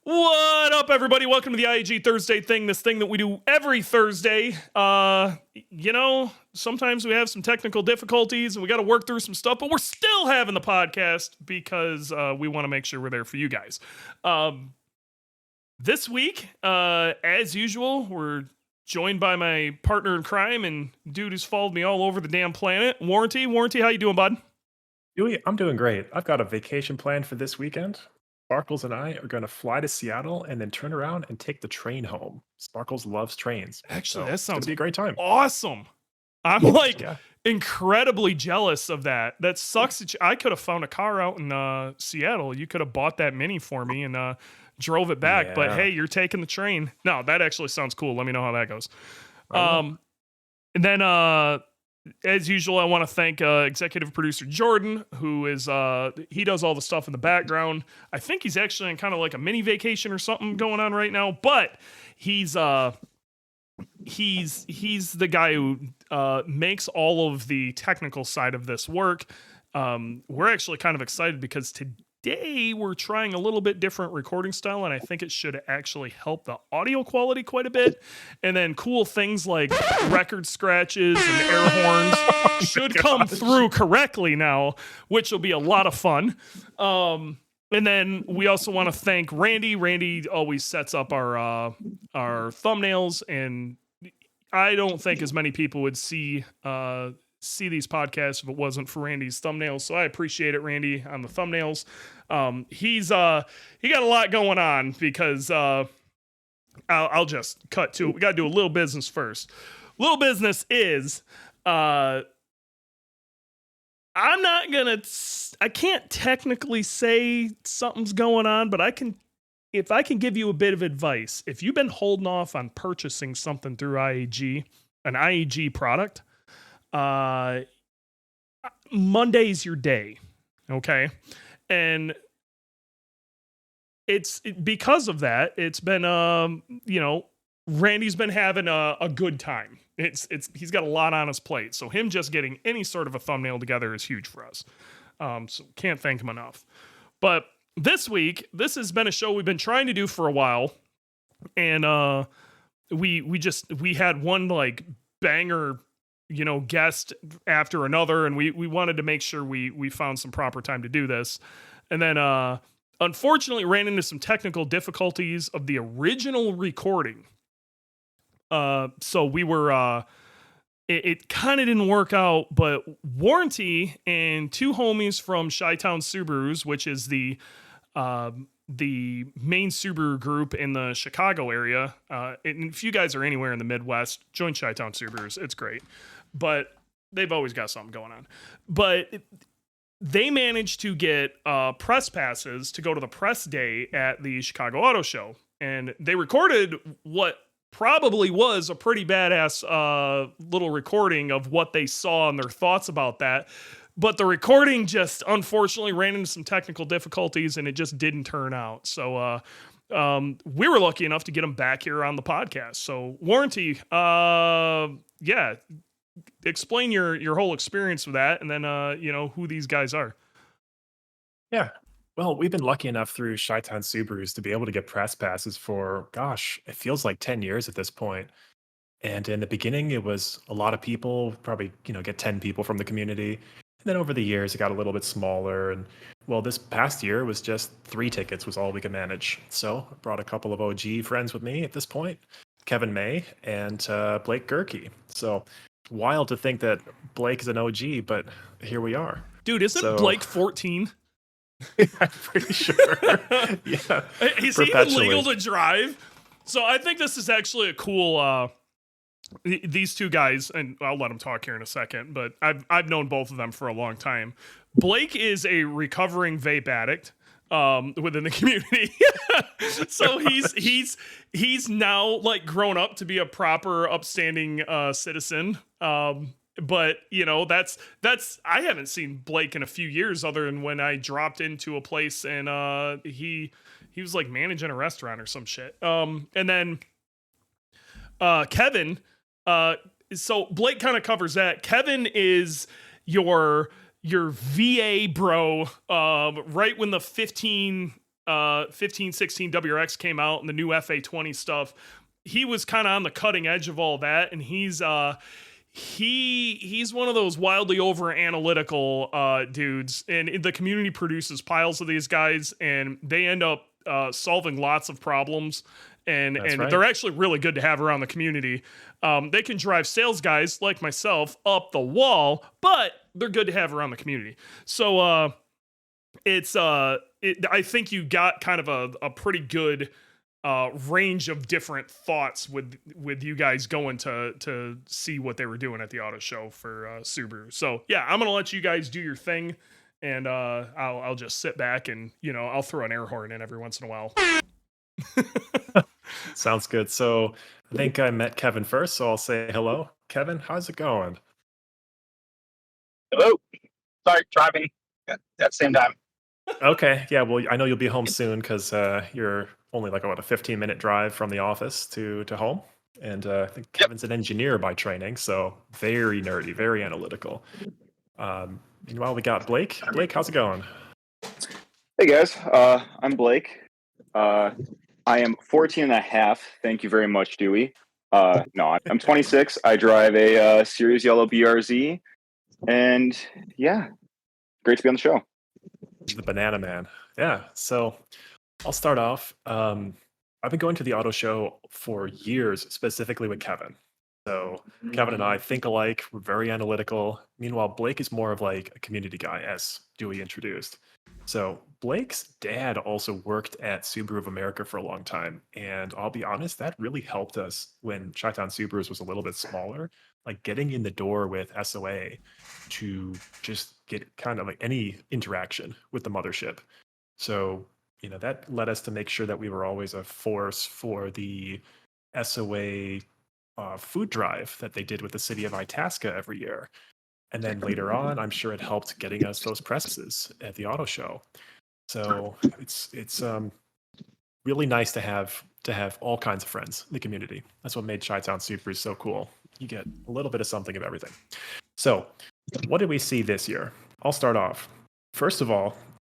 What up, everybody? Welcome to the IAG Thursday thing, this thing that we do every Thursday. Sometimes we have some technical difficulties and we got to work through some stuff, but we're still having the podcast because we want to make sure we're there for you guys. This week, as usual, we're joined by my partner in crime and dude who's followed me all over the damn planet, Warranty. Warranty, how you doing, bud? Huey, I'm doing great. I've got a vacation planned for this weekend. Sparkles and I are going to fly to Seattle and then turn around and take the train home. Sparkles loves trains. Actually, So that it's going sounds to be a great time. awesome. I'm Yeah. incredibly jealous of that. That sucks. I could have found a car out in Seattle. You could have bought that Mini for me and drove it back. But Yeah. hey, you're taking the train. No, that actually sounds cool. Let me know how that goes. I will. And then, as usual, I want to thank executive producer Jordan, who is he does all the stuff in the background. I think he's actually on kind of like a mini vacation or something going on right now, but he's the guy who makes all of the technical side of this work. We're actually kind of excited because today we're trying a little bit different recording style, and I think it should actually help the audio quality quite a bit. And then cool things like record scratches and air horns should come through correctly now, which will be a lot of fun. And then we also want to thank Randy. Randy always sets up our thumbnails, and I don't think as many people would see these podcasts if it wasn't for Randy's thumbnails. So I appreciate it, Randy, on the thumbnails. He got a lot going on because I'll just cut to it. We got to do a little business first. Little business is I can't technically say something's going on, but if I can give you a bit of advice, if you've been holding off on purchasing something through IAG, an IAG product, Monday's your day. Okay. And because of that, it's been, Randy's been having a good time. He's got a lot on his plate. So him just getting any sort of a thumbnail together is huge for us. So can't thank him enough. But this week, this has been a show we've been trying to do for a while. And, we had one like banger, guest after another. And we wanted to make sure we found some proper time to do this. And then, unfortunately ran into some technical difficulties of the original recording. So we were, it kind of didn't work out, but Warranty and two homies from Chitown Subarus, which is the main Subaru group in the Chicago area. And if you guys are anywhere in the Midwest, join Chitown Subarus. It's great, but they've always got something going on. But they managed to get press passes to go to the press day at the Chicago Auto Show. And they recorded what probably was a pretty badass little recording of what they saw and their thoughts about that. But the recording just unfortunately ran into some technical difficulties and it just didn't turn out. So we were lucky enough to get them back here on the podcast. So Warranty, explain your whole experience with that, and then who these guys are. Yeah. Well, we've been lucky enough through Chitown Subarus to be able to get press passes for, gosh, it feels like 10 years at this point. And in the beginning, it was a lot of people, probably, get 10 people from the community. And then over the years, it got a little bit smaller. And well, this past year was just 3 tickets was all we could manage. So I brought a couple of OG friends with me at this point, Kevin May and Blake Gerke. So wild to think that Blake is an OG, but here we are. Dude, isn't Blake 14? I'm pretty sure. Yeah. Is he even legal to drive? So I think this is actually a cool, these two guys, and I'll let them talk here in a second, but I've known both of them for a long time. Blake is a recovering vape addict within the community. So he's now like grown up to be a proper upstanding citizen. But that's I haven't seen Blake in a few years other than when I dropped into a place and he was like managing a restaurant or some shit. And then Kevin, so Blake kind of covers that. Kevin is your VA bro, right when the 15 1516 WRX came out and the new FA20 stuff, he was kind of on the cutting edge of all that, and he's one of those wildly over analytical dudes, and the community produces piles of these guys, and they end up solving lots of problems, and right. they're actually really good to have around the community. They can drive sales guys like myself up the wall, but they're good to have around the community. So I think you got kind of a pretty good range of different thoughts with you guys going to see what they were doing at the auto show for Subaru. So yeah, I'm gonna let you guys do your thing, and I'll just sit back and I'll throw an air horn in every once in a while. Sounds good. So I think I met Kevin first, so I'll say hello. Kevin, how's it going? Hello. Sorry, driving at the same time. Okay, yeah. Well, I know you'll be home soon because you're only like a 15-minute drive from the office to home, and I think Kevin's an engineer by training, so very nerdy, very analytical. Meanwhile, we got Blake. Blake, how's it going? Hey guys, I'm Blake. I am 14 and a half. Thank you very much, Dewey. No, I'm 26. I drive a Series Yellow BRZ, and yeah, great to be on the show. The Banana Man. Yeah. So I'll start off. I've been going to the auto show for years, specifically with Kevin. So Kevin and I think alike. We're very analytical. Meanwhile, Blake is more of like a community guy, as Dewey introduced. So Blake's dad also worked at Subaru of America for a long time. And I'll be honest, that really helped us when Chitown Subarus was a little bit smaller. Like getting in the door with SOA to just get kind of like any interaction with the mothership. So, that led us to make sure that we were always a force for the SOA food drive that they did with the city of Itasca every year. And then later on, I'm sure it helped getting us those presses at the auto show. So it's really nice to have all kinds of friends in the community. That's what made Chitown Subarus so cool. You get a little bit of something of everything. So what did we see this year? I'll start off. First of all,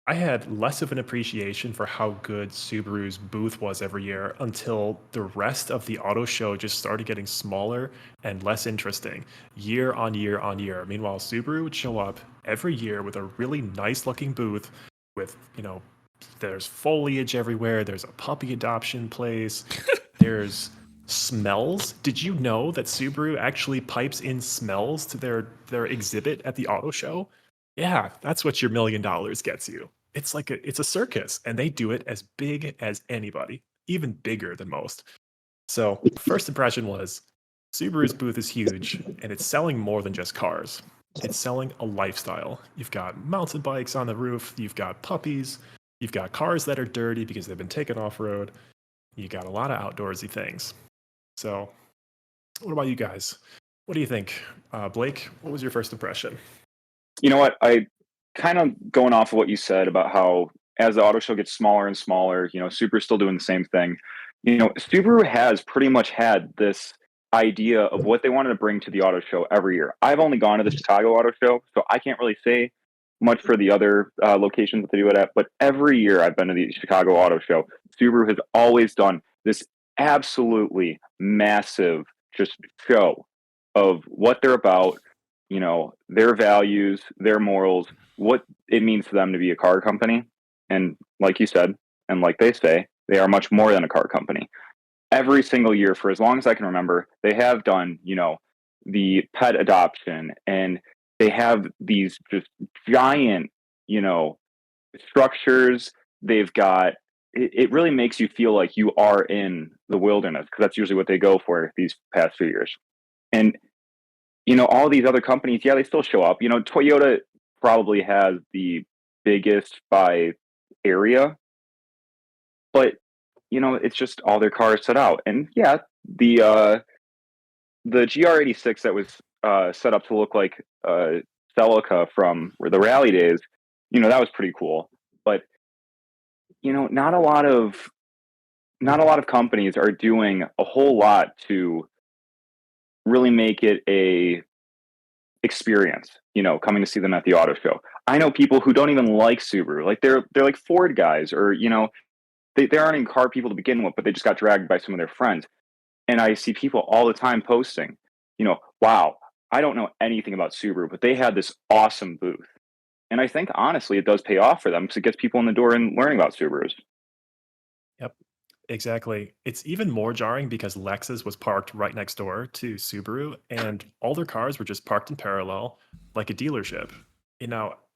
I had less of an appreciation for how good Subaru's booth was every year until the rest of the auto show just started getting smaller and less interesting year on year on year. Meanwhile, Subaru would show up every year with a really nice looking booth with, there's foliage everywhere. There's a puppy adoption place. There's smells. Did you know that Subaru actually pipes in smells to their exhibit at the auto show? Yeah, that's what your $1 million gets you. It's like it's a circus, and they do it as big as anybody, even bigger than most. So first impression was Subaru's booth is huge, and it's selling more than just cars. It's selling a lifestyle. You've got mountain bikes on the roof. You've got puppies. You've got cars that are dirty because they've been taken off-road. You got a lot of outdoorsy things. So what about you guys? What do you think? Blake, what was your first impression? You know what? I kind of going off of what you said about how as the auto show gets smaller and smaller, Subaru's still doing the same thing. Subaru has pretty much had this idea of what they wanted to bring to the auto show every year. I've only gone to the Chicago Auto Show, so I can't really say much for the other locations that they do it at, but every year I've been to the Chicago Auto Show, Subaru has always done this absolutely massive just show of what they're about, their values, their morals, what it means to them to be a car company. And like you said, and like they say, they are much more than a car company. Every single year, for as long as I can remember, they have done, the pet adoption, and they have these just giant, structures. They've got, it really makes you feel like you are in the wilderness, because that's usually what they go for these past few years. And all these other companies, yeah, they still show up. Toyota probably has the biggest by area, but it's just all their cars set out. And yeah, the GR86 that was set up to look like Celica from the rally days, that was pretty cool. But not a lot of companies are doing a whole lot to really make it a experience, coming to see them at the auto show. I know people who don't even like Subaru, like they're like Ford guys, or they aren't even car people to begin with, but they just got dragged by some of their friends. And I see people all the time posting, wow, I don't know anything about Subaru, but they had this awesome booth. And I think honestly, it does pay off for them because it gets people in the door and learning about Subarus. Yep, exactly. It's even more jarring because Lexus was parked right next door to Subaru, and all their cars were just parked in parallel, like a dealership.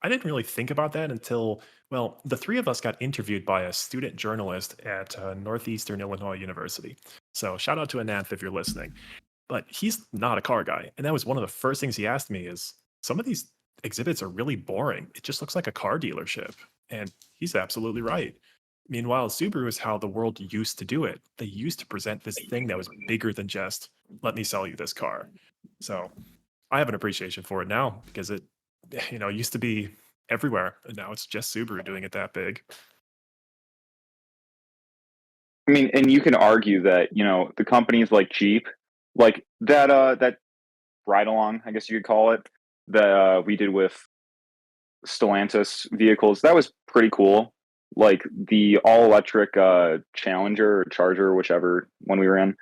I didn't really think about that until, well, the three of us got interviewed by a student journalist at Northeastern Illinois University. So shout out to Ananth if you're listening. But he's not a car guy, and that was one of the first things he asked me is some of these exhibits are really boring. It just looks like a car dealership, and he's absolutely right. Meanwhile, Subaru is how the world used to do it. They used to present this thing that was bigger than just, let me sell you this car. So I have an appreciation for it now because it, used to be everywhere. And now it's just Subaru doing it that big. I mean, and you can argue that, the companies like Jeep, like that ride along, I guess you could call it, that we did with Stellantis vehicles, that was pretty cool. Like the all electric Challenger or Charger, whichever one we were in,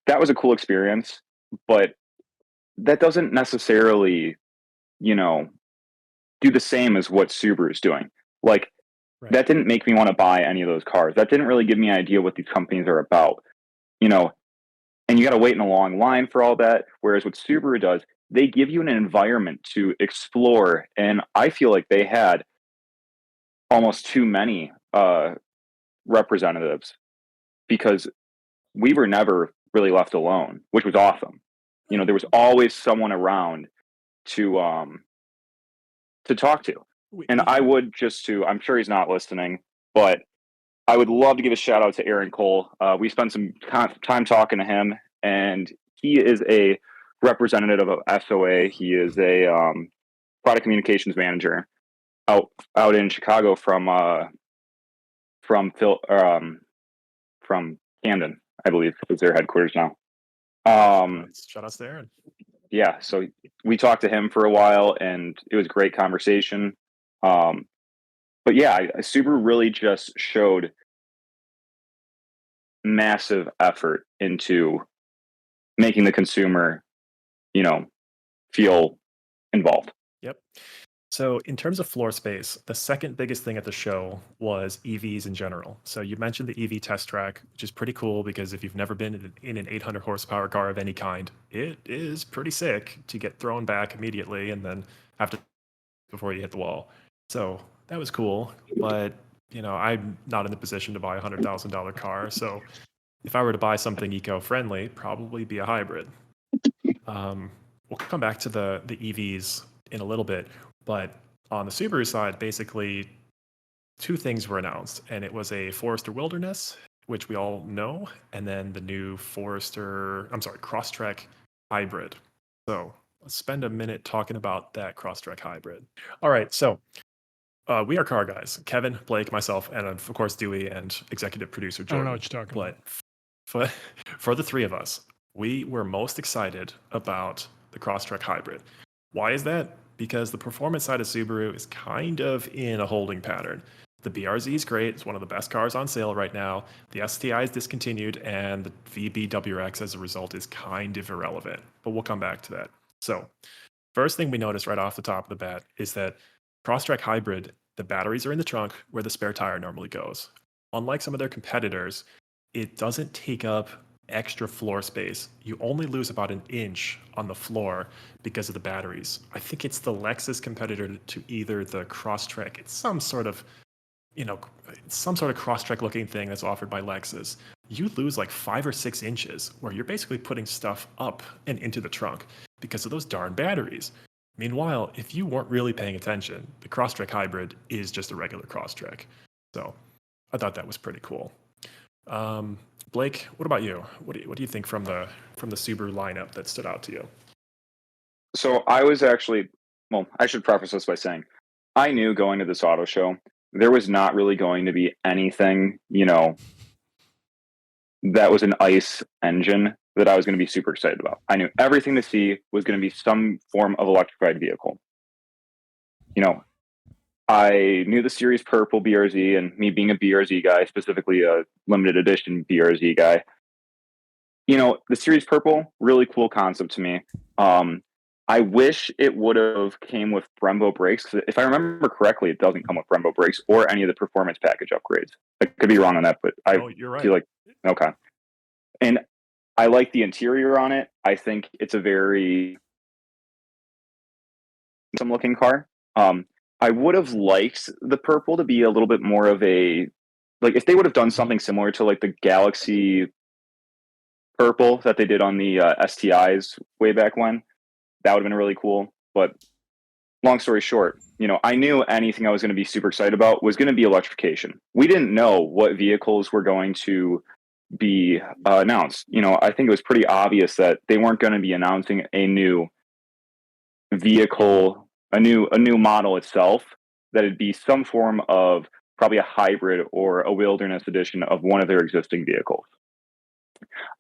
that was a cool experience, but that doesn't necessarily, do the same as what Subaru's doing. Like Right. that didn't make me want to buy any of those cars. That didn't really give me an idea what these companies are about, you know, and you got to wait in a long line for all that. Whereas what Subaru does, they give you an environment to explore. And I feel like they had almost too many representatives because we were never really left alone, which was awesome. There was always someone around to talk to. And I would I'm sure he's not listening, but I would love to give a shout out to Aaron Cole. We spent some time talking to him, and he is a representative of SOA. He is a product communications manager out in Chicago from Camden, I believe, is their headquarters now. Shout out to Aaron. Yeah, so we talked to him for a while, and it was a great conversation. But yeah, Subaru really just showed massive effort into making the consumer, feel involved. Yep. So, in terms of floor space, the second biggest thing at the show was EVs in general. So, you mentioned the EV test track, which is pretty cool because if you've never been in an 800 horsepower car of any kind, it is pretty sick to get thrown back immediately and then have to before you hit the wall. So, that was cool. But, I'm not in the position to buy a $100,000 car. So, if I were to buy something eco friendly, probably be a hybrid. We'll come back to the EVs in a little bit. But on the Subaru side, basically, two things were announced, and it was a Forester Wilderness, which we all know, and then the new Crosstrek Hybrid. So let's spend a minute talking about that Crosstrek Hybrid. All right, so we are car guys. Kevin, Blake, myself, and of course Dewey and executive producer Jordan. I don't know what you're talking about. For the three of us, we were most excited about the Crosstrek Hybrid. Why is that? Because the performance side of Subaru is kind of in a holding pattern. The BRZ is great. It's one of the best cars on sale right now. The STI is discontinued, and the VBWX as a result is kind of irrelevant. But we'll come back to that. So, first thing we notice right off the top of the bat is that Crosstrek Hybrid, the batteries are in the trunk where the spare tire normally goes. Unlike some of their competitors, it doesn't take up extra floor space. You only lose about an inch on the floor because of the batteries. I think it's the Lexus competitor to either the Crosstrek. It's some sort of Crosstrek looking thing that's offered by Lexus. You lose like 5 or 6 inches where you're basically putting stuff up and into the trunk because of those darn batteries. Meanwhile, if you weren't really paying attention, the Crosstrek Hybrid is just a regular Crosstrek. So I thought that was pretty cool. Blake, what about you? What do you think from the Subaru lineup that stood out to you? So I was actually, I should preface this by saying I knew going to this auto show there was not really going to be anything, that was an ICE engine that I was going to be super excited about. I knew everything to see was going to be some form of electrified vehicle. I knew the Series Purple BRZ, and me being a BRZ guy, specifically a limited edition BRZ guy, the Series Purple, really cool concept to me. I wish it would have came with Brembo brakes, because if I remember correctly, it doesn't come with Brembo brakes or any of the performance package upgrades. I could be wrong on that, but You're right. feel like, okay. And I like the interior on it. I think it's a very some looking car. I would have liked the purple to be a little bit more of a, like, if they would have done something similar to like the Galaxy purple that they did on the STIs way back when, that would have been really cool. But long story short, I knew anything I was going to be super excited about was going to be electrification. We didn't know what vehicles were going to be announced. I think it was pretty obvious that they weren't going to be announcing a new vehicle, a new model itself, that it'd be some form of probably a hybrid or a wilderness edition of one of their existing vehicles.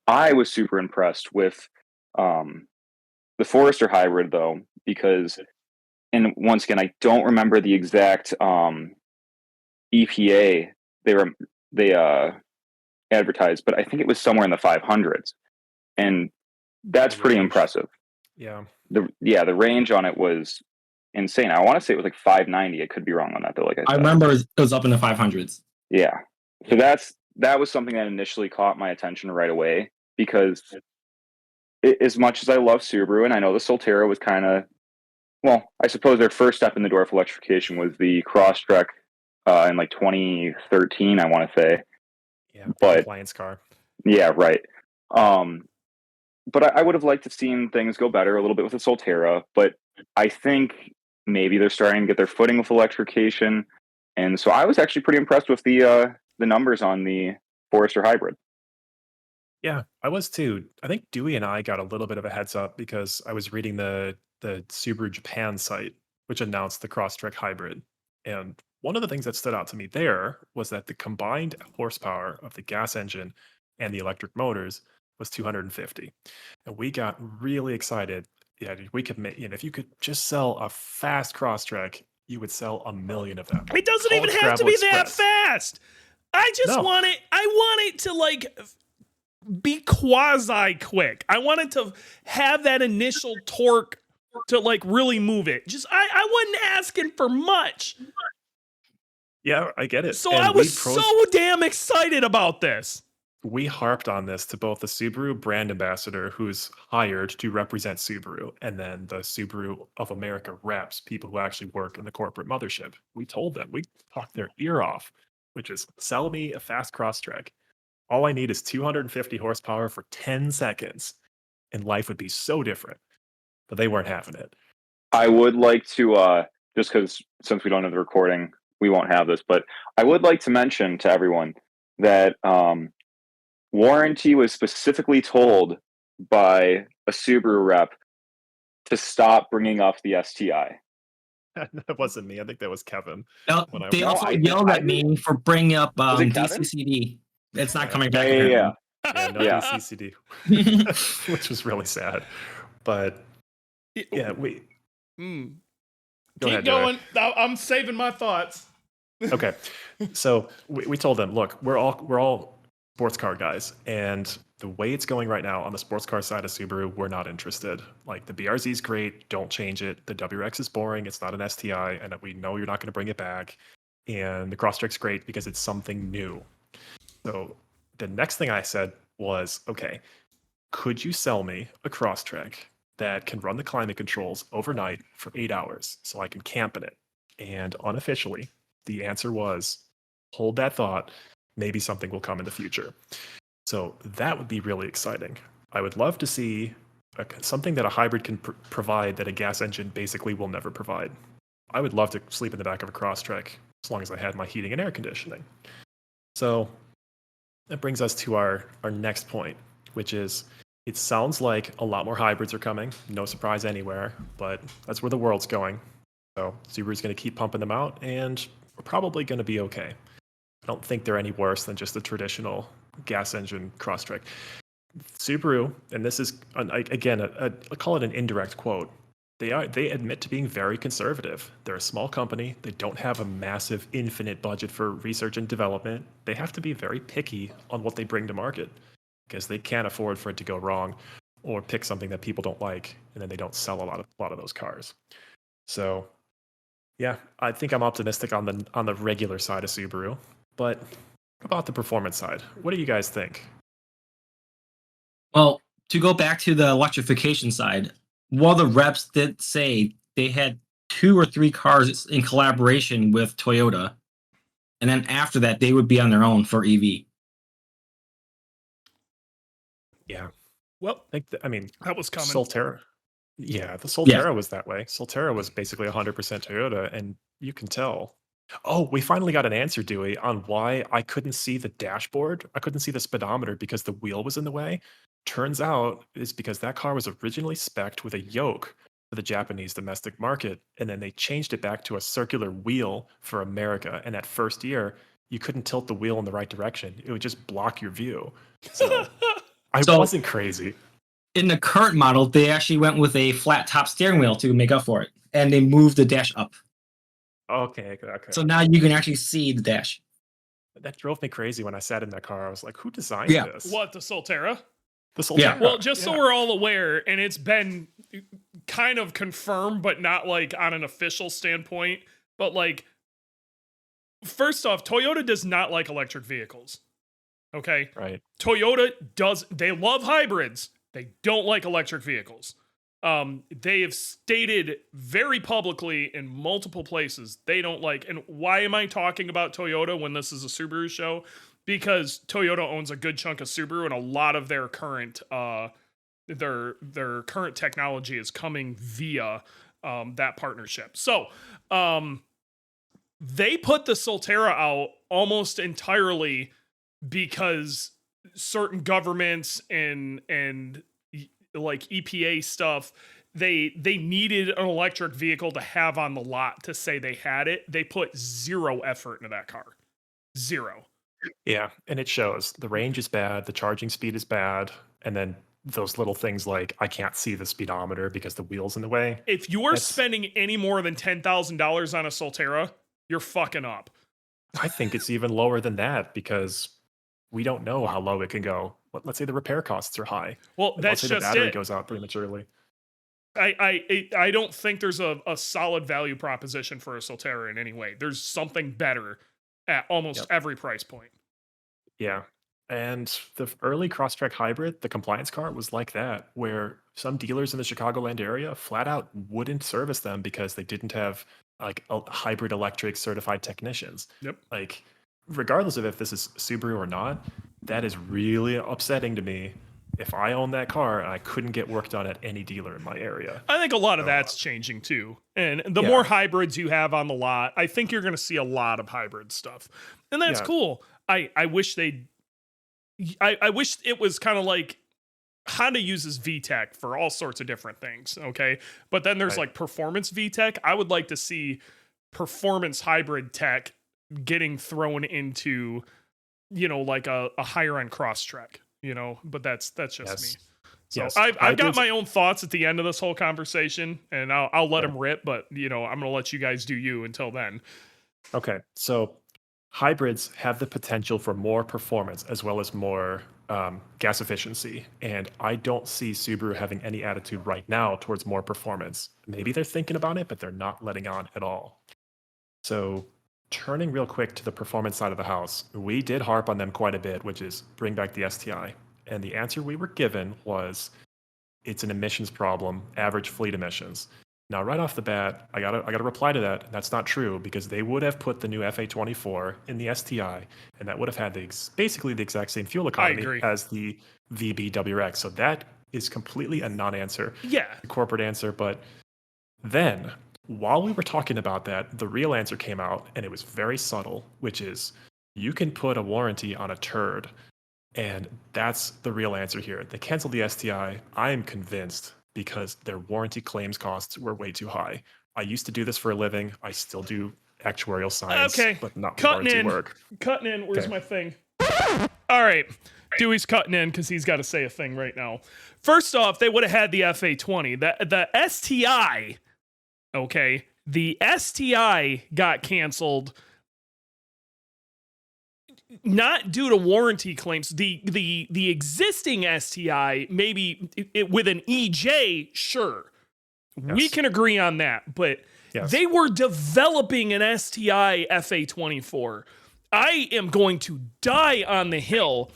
I was super impressed with the Forester hybrid, though, because, and once again, I don't remember the exact EPA they advertised, but I think it was somewhere in the 500s, and that's pretty impressive. Yeah. The range on it was insane. I want to say it was like 590. I could be wrong on that, though. Like I remember it was up in the 500s. Yeah. So that was something that initially caught my attention right away, because as much as I love Subaru, and I know the Solterra was kind of, well, I suppose their first step in the door of electrification was the Crosstrek in like 2013, I want to say. Yeah, but compliance car. Yeah, right. But I would have liked to have seen things go better a little bit with the Solterra, but I think maybe they're starting to get their footing with electrification. And so I was actually pretty impressed with the numbers on the Forester hybrid. Yeah, I was too. I think Dewey and I got a little bit of a heads up because I was reading the Subaru Japan site, which announced the Crosstrek hybrid. And one of the things that stood out to me there was that the combined horsepower of the gas engine and the electric motors was 250. And we got really excited. Yeah, we could make, if you could just sell a fast Crosstrek, you would sell 1 million of them. It doesn't Call even it have Gravel to be Express. that fast. I just No. want it to like be quasi quick. I want it to have that initial torque to like really move it. Just I wasn't asking for much. Yeah, I get it. So And I was so damn excited about this. we harped on this to both the Subaru brand ambassador, who's hired to represent Subaru, and then the Subaru of America reps, people who actually work in the corporate mothership. We told them, we talked their ear off, which is sell me a fast Crosstrek. All I need is 250 horsepower for 10 seconds, and life would be so different. But they weren't having it. I would like to, just because since we don't have the recording, we won't have this, but I would like to mention to everyone that Warranty was specifically told by a Subaru rep to stop bringing up the STI. That wasn't me. I think that was Kevin. No, When I- they No, also I- yelled I- at me for bringing up Was it Kevin? DCCD. It's not coming back. Yeah. Yeah, no Yeah. DCCD, which was really sad. But yeah, we Mm. go Keep ahead, Joey. going. I'm saving my thoughts. Okay, so we told them, look, we're all sports car guys, and the way it's going right now on the sports car side of Subaru, we're not interested. Like, the BRZ is great, don't change it. The WX is boring, it's not an STI, and we know you're not going to bring it back. And the Crosstrek's great because it's something new. So the next thing I said was, okay, could you sell me a Crosstrek that can run the climate controls overnight for 8 hours so I can camp in it? And unofficially, the answer was, hold that thought. Maybe something will come in the future. So that would be really exciting. I would love to see something that a hybrid can provide that a gas engine basically will never provide. I would love to sleep in the back of a Crosstrek as long as I had my heating and air conditioning. So that brings us to our next point, which is, it sounds like a lot more hybrids are coming. No surprise anywhere, but that's where the world's going. So Subaru's going to keep pumping them out, and we're probably going to be okay. I don't think they're any worse than just the traditional gas engine Crosstrek. Subaru, and this is, again, I'll call it an indirect quote, They admit to being very conservative. They're a small company. They don't have a massive infinite budget for research and development. They have to be very picky on what they bring to market because they can't afford for it to go wrong or pick something that people don't like and then they don't sell a lot of those cars. So yeah, I think I'm optimistic on the regular side of Subaru, but about the performance side, what do you guys think? Well, to go back to the electrification side, one of the reps did say they had 2 or 3 cars in collaboration with Toyota, and then after that, they would be on their own for EV. Yeah, Well, I mean, that was coming. Solterra. Yeah, the Solterra was that way. Solterra was basically 100% Toyota, and you can tell. Oh, we finally got an answer, Dewey, on why I couldn't see the dashboard. I couldn't see the speedometer because the wheel was in the way. Turns out it's because that car was originally spec'd with a yoke for the Japanese domestic market, and then they changed it back to a circular wheel for America. And that first year, you couldn't tilt the wheel in the right direction. It would just block your view. So I So- wasn't crazy. In the current model, they actually went with a flat top steering wheel to make up for it, and they moved the dash up. Okay. So now you can actually see the dash. That drove me crazy when I sat in that car. I was like, who designed Yeah. this? What, the Solterra? The Solterra. Yeah. Well, just so Yeah. we're all aware, and it's been kind of confirmed, but not like on an official standpoint. But like, first off, Toyota does not like electric vehicles. Okay. Right. Toyota they love hybrids. They don't like electric vehicles. They have stated very publicly in multiple places they don't like. And why am I talking about Toyota when this is a Subaru show? Because Toyota owns a good chunk of Subaru, and a lot of their current their current technology is coming via that partnership. So they put the Solterra out almost entirely because certain governments and like EPA stuff, they needed an electric vehicle to have on the lot to say they had it. They put zero effort into that car. Zero. Yeah. And it shows. The range is bad. The charging speed is bad. And then those little things like I can't see the speedometer because the wheel's in the way. If you're spending any more than $10,000 on a Solterra, you're fucking up. I think it's even lower than that because we don't know how low it can go. Let's say the repair costs are high. Well, Let's that's say the just battery it. goes out prematurely. I don't think there's a solid value proposition for a Solterra in any way. There's something better at almost every price point. Yeah. And the early Crosstrek hybrid, the compliance car, was like that, where some dealers in the Chicagoland area flat out wouldn't service them because they didn't have like a hybrid electric certified technicians. Yep. Like, regardless of if this is Subaru or not, that is really upsetting to me if I own that car and I couldn't get work done at any dealer in my area. I think a lot of that's changing too. And the more hybrids you have on the lot, I think you're going to see a lot of hybrid stuff. And that's cool. I wish I wish it was kind of like Honda uses VTEC for all sorts of different things, okay? But then there's like performance VTEC. I would like to see performance hybrid tech getting thrown into, like a higher end Crosstrek, but that's just me. So I've got my own thoughts at the end of this whole conversation, and I'll let them rip, but I'm going to let you guys do you until then. Okay. So hybrids have the potential for more performance as well as more gas efficiency. And I don't see Subaru having any attitude right now towards more performance. Maybe they're thinking about it, but they're not letting on at all. So turning real quick to the performance side of the house, we did harp on them quite a bit, which is bring back the STI. And the answer we were given was it's an emissions problem, average fleet emissions. Now, right off the bat, I gotta reply to that. That's not true because they would have put the new FA24 in the STI, and that would have had basically the exact same fuel economy as the VBWX. So that is completely a non-answer. Yeah, a corporate answer. But then, while we were talking about that, the real answer came out, and it was very subtle, which is you can put a warranty on a turd, and that's the real answer here. They canceled the STI. I am convinced, because their warranty claims costs were way too high. I used to do this for a living. I still do actuarial science, but not warranty work. Cutting in. Where's my thing? All right. Dewey's cutting in because he's got to say a thing right now. First off, they would have had the FA20. The STI, okay, the STI got canceled not due to warranty claims. The existing STI, maybe with an EJ, sure. We Yes. can agree on that, but Yes. they were developing an STI FA24. I am going to die on the hill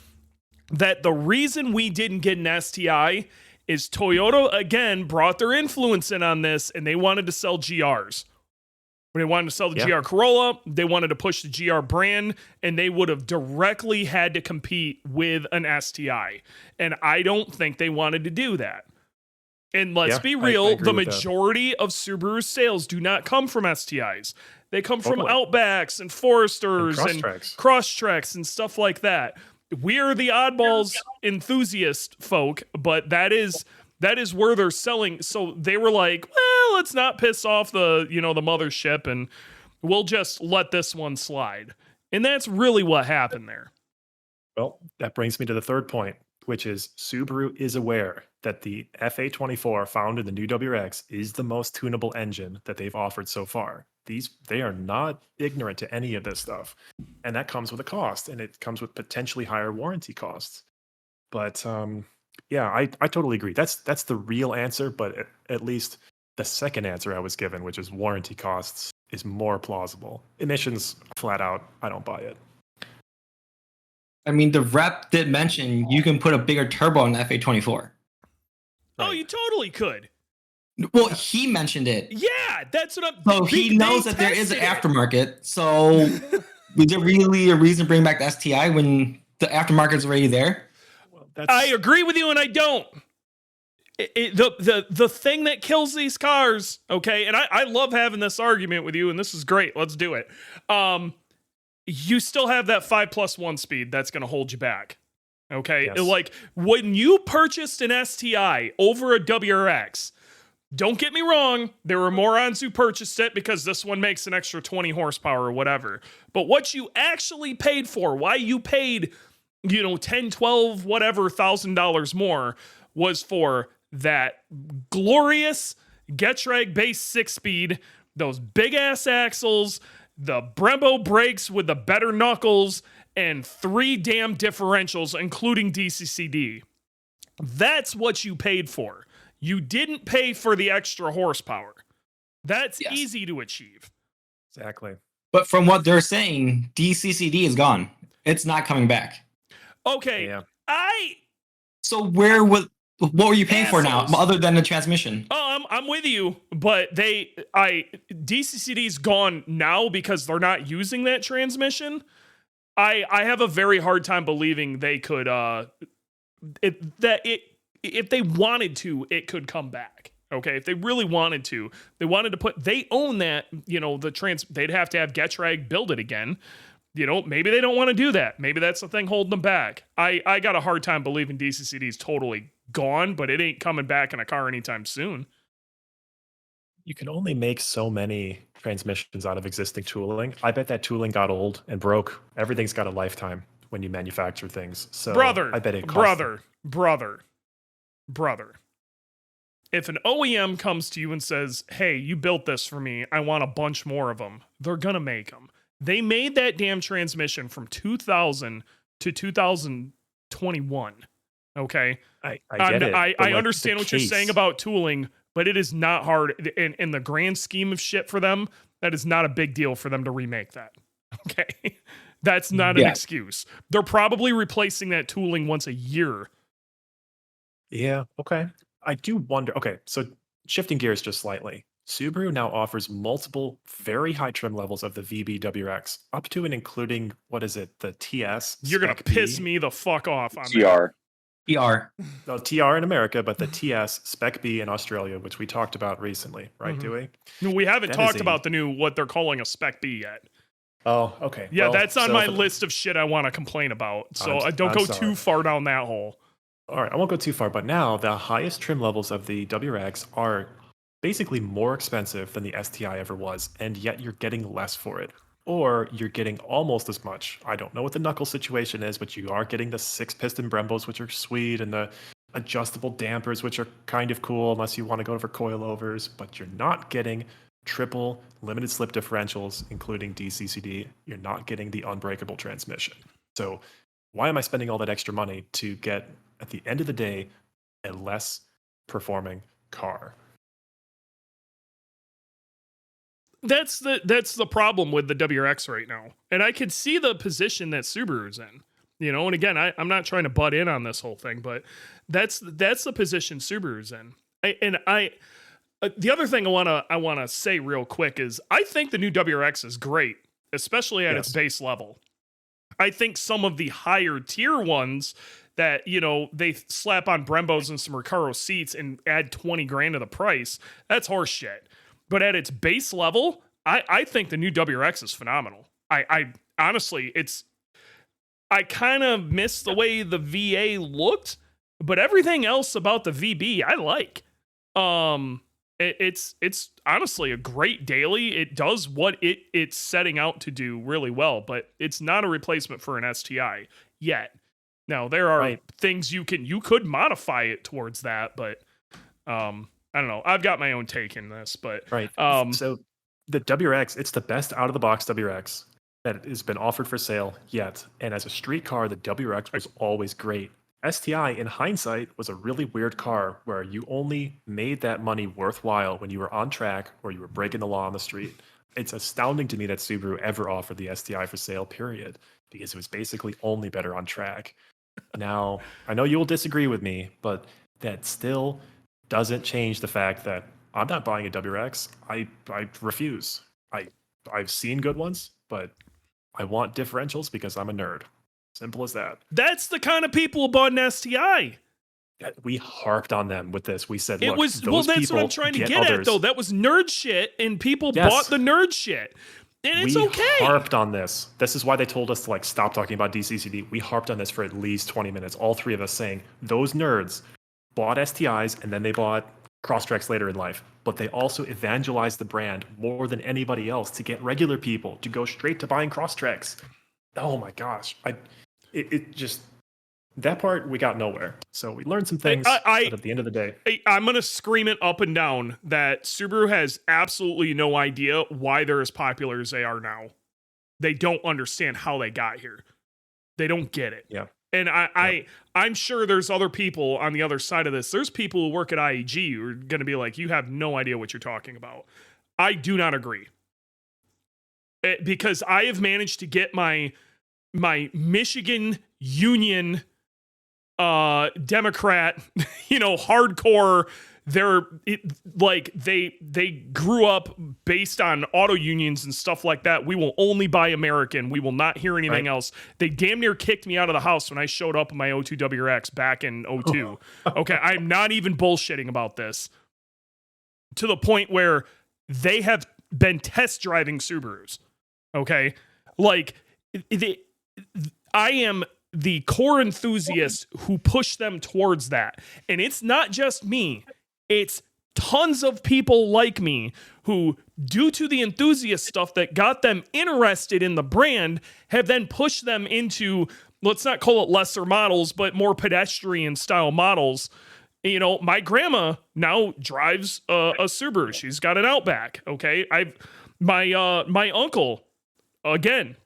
that the reason we didn't get an STI is Toyota, again, brought their influence in on this, and they wanted to sell GRs. They wanted to sell the GR Corolla. They wanted to push the GR brand, and they would have directly had to compete with an STI. And I don't think they wanted to do that. And let's be I real, agree the with that. majority of Subaru sales do not come from STIs. They come from Totally. Outbacks and Foresters and Crosstreks. Crosstreks and stuff like that. We're the oddballs enthusiast folk, but that is where they're selling. So they were like, well, let's not piss off the mothership, and we'll just let this one slide. And that's really what happened there. Well, that brings me to the third point, which is Subaru is aware that the FA24 found in the new WRX is the most tunable engine that they've offered so far. They are not ignorant to any of this stuff. And that comes with a cost, and it comes with potentially higher warranty costs. But yeah, I totally agree. That's the real answer, but at least the second answer I was given, which is warranty costs, is more plausible. Emissions, flat out, I don't buy it. I mean, the rep did mention you can put a bigger turbo on the FA24. Oh, Right. you totally could. Well, he mentioned it. Yeah, that's what I'm. So he knows that there is an aftermarket. So was there really a reason to bring back the STI when the aftermarket's already there? Well, that's, I agree with you, and I don't. The thing that kills these cars, okay, and I love having this argument with you, and this is great. Let's do it. You still have that 5+1 speed that's going to hold you back. Okay, Yes. like when you purchased an STI over a WRX. Don't get me wrong, there were morons who purchased it because this one makes an extra 20 horsepower or whatever. But what you actually paid for, why you paid, 10, 12, whatever, $1,000 more, was for that glorious Getrag base 6-speed, those big ass axles, the Brembo brakes with the better knuckles, and 3 damn differentials, including DCCD. That's what you paid for. You didn't pay for the extra horsepower. That's Yes. easy to achieve. exactly. But from what they're saying, DCCD is gone. It's not coming back. Okay, Yeah. So what were you paying for now, Assholes. other than the transmission? I'm with you, but DCCD's gone now because they're not using that transmission. I have a very hard time believing they could if they wanted to, it could come back. Okay, if they really wanted to, they own that, they'd have to have Getrag build it again. Maybe they don't want to do that. Maybe that's the thing holding them back. I got a hard time believing DCCD is totally gone, but it ain't coming back in a car anytime soon. You can only make so many transmissions out of existing tooling. I bet that tooling got old and broke. Everything's got a lifetime when you manufacture things. So Brother, I bet it costs brother. If an OEM comes to you and says, hey, you built this for me, I want a bunch more of them, they're going to make them. They made that damn transmission from 2000 to 2021. Okay? I get it. I but, like, understand the what you're saying case- about tooling, but it is not hard. In the grand scheme of shit for them, that is not a big deal for them to remake that. Okay? That's not an Yeah. excuse. They're probably replacing that tooling once a year. Yeah, okay. I do wonder. Okay, so shifting gears just slightly. Subaru now offers multiple very high trim levels of the VBWX, up to and including, what is it, the TS? You're going to Spec B? piss me the fuck off on that. TR. PR. No, TR in America, but the TS Spec B in Australia, which we talked about recently, right, Mhm. Dewey? No, we haven't That talked is a- about the new, what they're calling a Spec B yet. Oh, okay. Yeah, Well, that's on so my for the- list of shit I want to complain about. So I'm- I don't I'm go sorry. too far down that hole. All right, I won't go too far, but now the highest trim levels of the WRX are basically more expensive than the STI ever was, and yet you're getting less for it. or you're getting almost as much. I don't know what the knuckle situation is, but you are getting the 6-piston Brembos, which are sweet, and the adjustable dampers, which are kind of cool unless you want to go for coilovers, but you're not getting triple limited slip differentials, including DCCD. You're not getting the unbreakable transmission. So why am I spending all that extra money to get, at the end of the day, a less performing car? That's the problem with the WRX right now. And I could see the position that Subaru's in. You know, and again, I'm not trying to butt in on this whole thing, but that's the position Subaru's in. The other thing I wanna say real quick is I think the new WRX is great, especially at its base level. I think some of the higher tier ones that, you know, they slap on Brembos and some Recaro seats and add 20 grand to the price, that's horse shit. But at its base level, I think the new WRX is phenomenal. I honestly, I kind of miss the way the VA looked, but everything else about the VB I like. It's honestly a great daily. It does what it's setting out to do really well, but it's not a replacement for an STI yet. Now there are things you could modify it towards that, but I don't know. I've got my own take in this, but so the WRX, it's the best out of the box WRX that has been offered for sale yet. And as a street car, the WRX was always great. STI, in hindsight, was a really weird car where you only made that money worthwhile when you were on track or you were breaking the law on the street. It's astounding to me that Subaru ever offered the STI for sale, period, because it was basically only better on track. Now, I know you will disagree with me, but that still doesn't change the fact that I'm not buying a WRX. I refuse. I've seen good ones, but I want differentials because I'm a nerd. Simple as that. That's the kind of people who bought an STI. We harped on them with this. We said, it was well. That's what I'm trying to get at, though. That was nerd shit, and people bought the nerd shit, and it's okay. We harped on this. This is why they told us to stop talking about DCCD. We harped on this for at least 20 minutes. All three of us saying those nerds bought STIs and then they bought Crosstreks later in life, but they also evangelized the brand more than anybody else to get regular people to go straight to buying Crosstreks. Oh my gosh. It just, that part we got nowhere. So we learned some things, but at the end of the day, I'm going to scream it up and down that Subaru has absolutely no idea why they're as popular as they are now. They don't understand how they got here. They don't get it. Yeah. And I'm sure there's other people on the other side of this. There's people who work at IAG who are going to be like, you have no idea what you're talking about. I do not agree. Because I have managed to get my Michigan Union Democrat, hardcore. They grew up based on auto unions and stuff like that. We will only buy American. We will not hear anything else. They damn near kicked me out of the house when I showed up in my 02 WRX back in 02. Okay, I'm not even bullshitting about this. To the point where they have been test driving Subarus. Okay, I am the core enthusiast who pushed them towards that, and it's not just me. It's tons of people like me who, due to the enthusiast stuff that got them interested in the brand, have then pushed them into, let's not call it lesser models, but more pedestrian style models. My grandma now drives a Subaru. She's got an Outback. Okay. My uncle, again,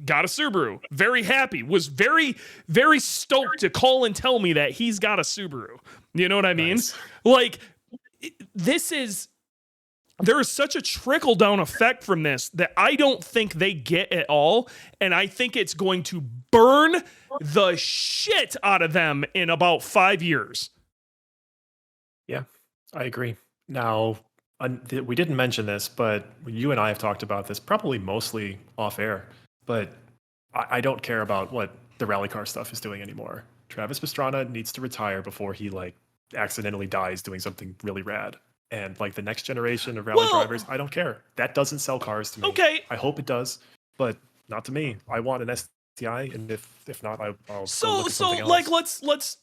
got a Subaru. Very happy. Was very, very stoked to call and tell me that he's got a Subaru. You know what I mean? Nice. There is such a trickle down effect from this that I don't think they get at all. And I think it's going to burn the shit out of them in about 5 years. Yeah, I agree. Now, we didn't mention this, but you and I have talked about this probably mostly off air, but I don't care about what the rally car stuff is doing anymore. Travis Pastrana needs to retire before he accidentally dies doing something really rad. And the next generation of rally drivers, I don't care. That doesn't sell cars to me. Okay. I hope it does, but not to me. I want an STI, and if not, I'll go look at something else. Let's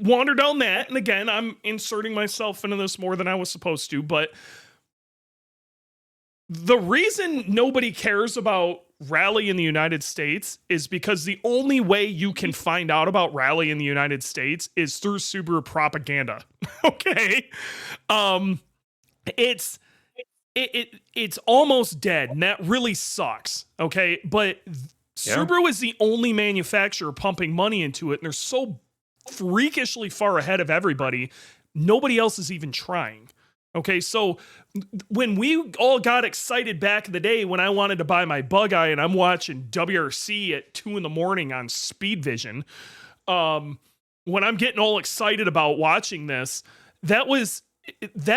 wander down that. And again, I'm inserting myself into this more than I was supposed to, but The reason nobody cares about rally in the United States is because the only way you can find out about rally in the United States is through Subaru propaganda. Okay. It's it's almost dead, and that really sucks. Okay, but Subaru is the only manufacturer pumping money into it, and they're so freakishly far ahead of everybody. Nobody else is even trying. Okay, so when we all got excited back in the day when I wanted to buy my Bug Eye and I'm watching WRC at 2 a.m. on Speed Vision, when I'm getting all excited about watching this, that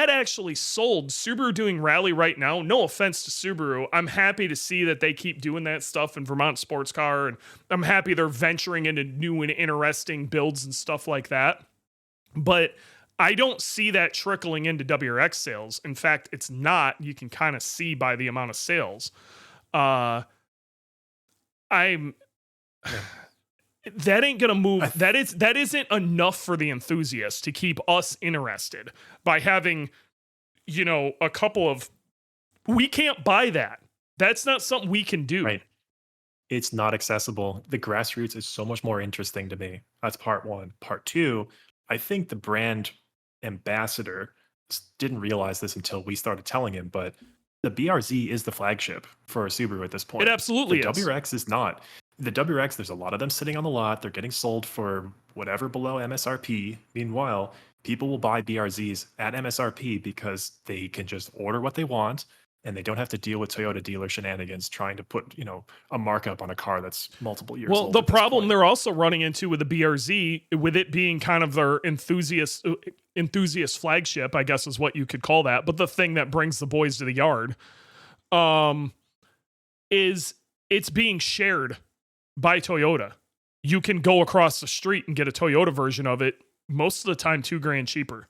actually sold. Subaru doing rally right now, no offense to Subaru, I'm happy to see that they keep doing that stuff in Vermont Sports Car, and I'm happy they're venturing into new and interesting builds and stuff like that. But I don't see that trickling into WRX sales. In fact, it's not. You can kind of see by the amount of sales. That ain't gonna move. That isn't enough for the enthusiast to keep us interested by having, a couple of. We can't buy that. That's not something we can do. Right. It's not accessible. The grassroots is so much more interesting to me. That's part one. Part two, I think the brand ambassador didn't realize this until we started telling him, but the BRZ is the flagship for a Subaru at this point. It absolutely the is. WRX is not. The WRX, there's a lot of them sitting on the lot. They're getting sold for whatever below MSRP. Meanwhile, people will buy BRZs at MSRP because they can just order what they want, and they don't have to deal with Toyota dealer shenanigans trying to put, a markup on a car that's multiple years old. Well, the problem they're also running into with the BRZ, with it being kind of their enthusiast flagship, I guess is what you could call that, but the thing that brings the boys to the yard, is it's being shared by Toyota. You can go across the street and get a Toyota version of it, most of the time $2,000 cheaper.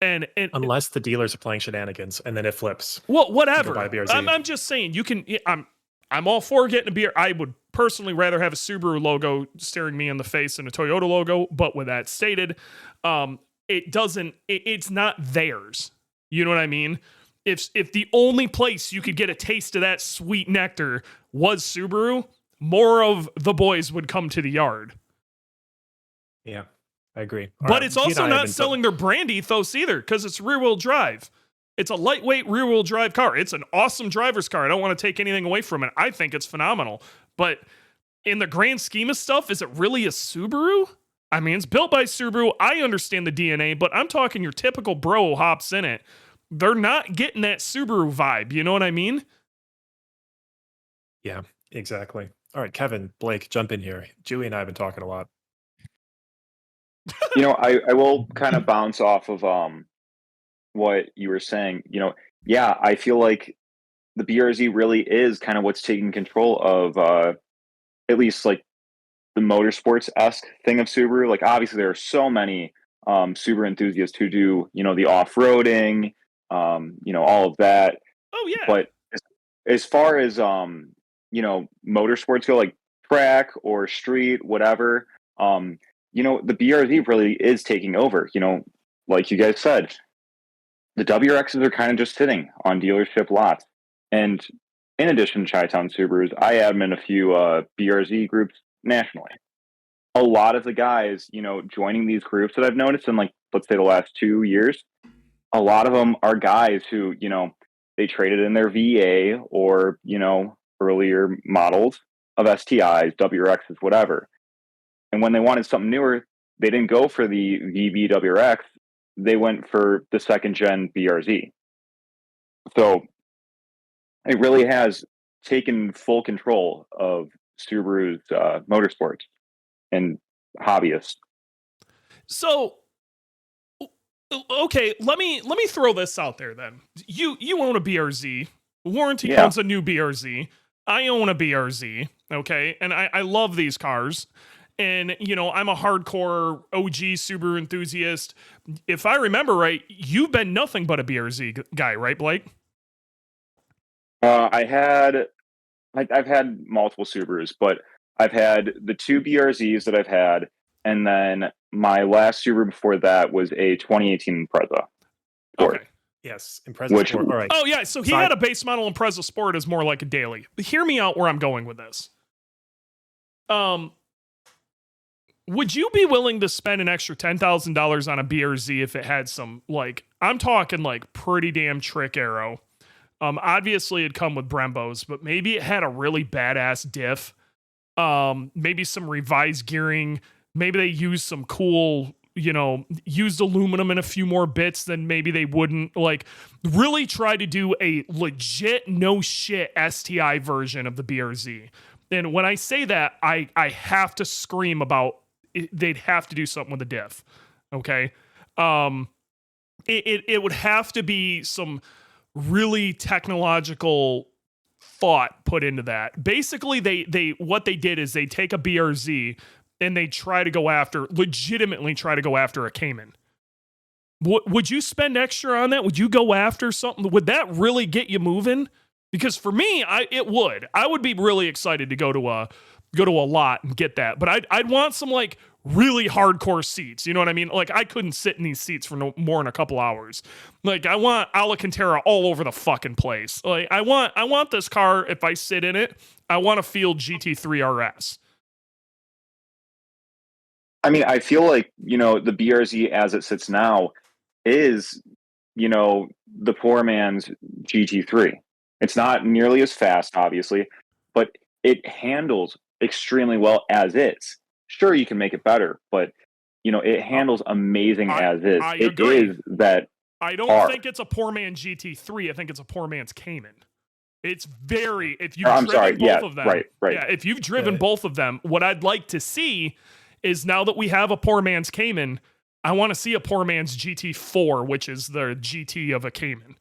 And unless the dealers are playing shenanigans, and then it flips. Well, whatever. Buy a BRZ. I'm just saying you can. I'm all for getting a beer. I would personally rather have a Subaru logo staring me in the face than a Toyota logo. But with that stated, it doesn't. It's not theirs. You know what I mean? If the only place you could get a taste of that sweet nectar was Subaru, more of the boys would come to the yard. Yeah. I agree. But it's also not selling their brand ethos either, because it's rear-wheel drive. It's a lightweight rear-wheel drive car. It's an awesome driver's car. I don't want to take anything away from it. I think it's phenomenal. But in the grand scheme of stuff, is it really a Subaru? I mean, it's built by Subaru. I understand the DNA, but I'm talking your typical bro hops in it. They're not getting that Subaru vibe. You know what I mean? Yeah, exactly. All right, Kevin, Blake, jump in here. Julie and I have been talking a lot. I will kind of bounce off of what you were saying. Yeah, I feel like the BRZ really is kind of what's taking control of at least like the motorsports-esque thing of Subaru. Like, obviously there are so many Subaru enthusiasts who do, the off-roading, all of that. Oh yeah. But as far as motorsports go, like track or street, whatever, the BRZ really is taking over. Like you guys said, the WRXs are kind of just sitting on dealership lots. And in addition to Chitown Subarus, I am in a few BRZ groups nationally. A lot of the guys, joining these groups that I've noticed in, like, let's say the last 2 years, a lot of them are guys who, they traded in their VA or, earlier models of STIs, WRXs, whatever. And when they wanted something newer, they didn't go for the VBWRX. They went for the second gen BRZ. So it really has taken full control of Subaru's motorsports and hobbyists. So, okay, let me throw this out there then. You own a BRZ. Warranty owns a new BRZ. I own a BRZ. Okay, and I love these cars. And, I'm a hardcore OG Subaru enthusiast. If I remember right, you've been nothing but a BRZ guy, right, Blake? I've had multiple Subarus, but I've had the 2 BRZs that I've had, and then my last Subaru before that was a 2018 Impreza. Okay. Yes, Impreza Which- Sport. All right. Oh yeah, so he So had a base model Impreza Sport as more like a daily. But hear me out where I'm going with this. Would you be willing to spend an extra $10,000 on a BRZ if it had some, like, I'm talking like pretty damn trick arrow? Obviously it'd come with Brembos, but maybe it had a really badass diff. Maybe some revised gearing. Maybe they used some cool, used aluminum in a few more bits than maybe they wouldn't. Like, really try to do a legit no shit STI version of the BRZ. And when I say that, I have to scream about it, they'd have to do something with the diff. Okay. It would have to be some really technological thought put into that. Basically, they what they did is they take a BRZ and they legitimately try to go after a Cayman. Would you spend extra on that? Would you go after something? Would that really get you moving? Because for me, it would. I would be really excited to go to a lot and get that. But I'd want some like really hardcore seats. You know what I mean? Like, I couldn't sit in these seats for no more than a couple hours. Like, I want Alcantara all over the fucking place. Like, I want this car, if I sit in it, I want to feel GT3 RS. I mean, I feel like, the BRZ as it sits now is, the poor man's GT3. It's not nearly as fast, obviously, but it handles extremely well as is. Sure, you can make it better, but, it handles amazing as is. I It agree. is that I don't car. think it's a poor man GT3. I think it's a poor man's Cayman. It's very, if you've I'm driven sorry, both yeah, of them. right. Yeah, if you've driven both of them, what I'd like to see is, now that we have a poor man's Cayman, I want to see a poor man's GT4, which is the GT of a Cayman.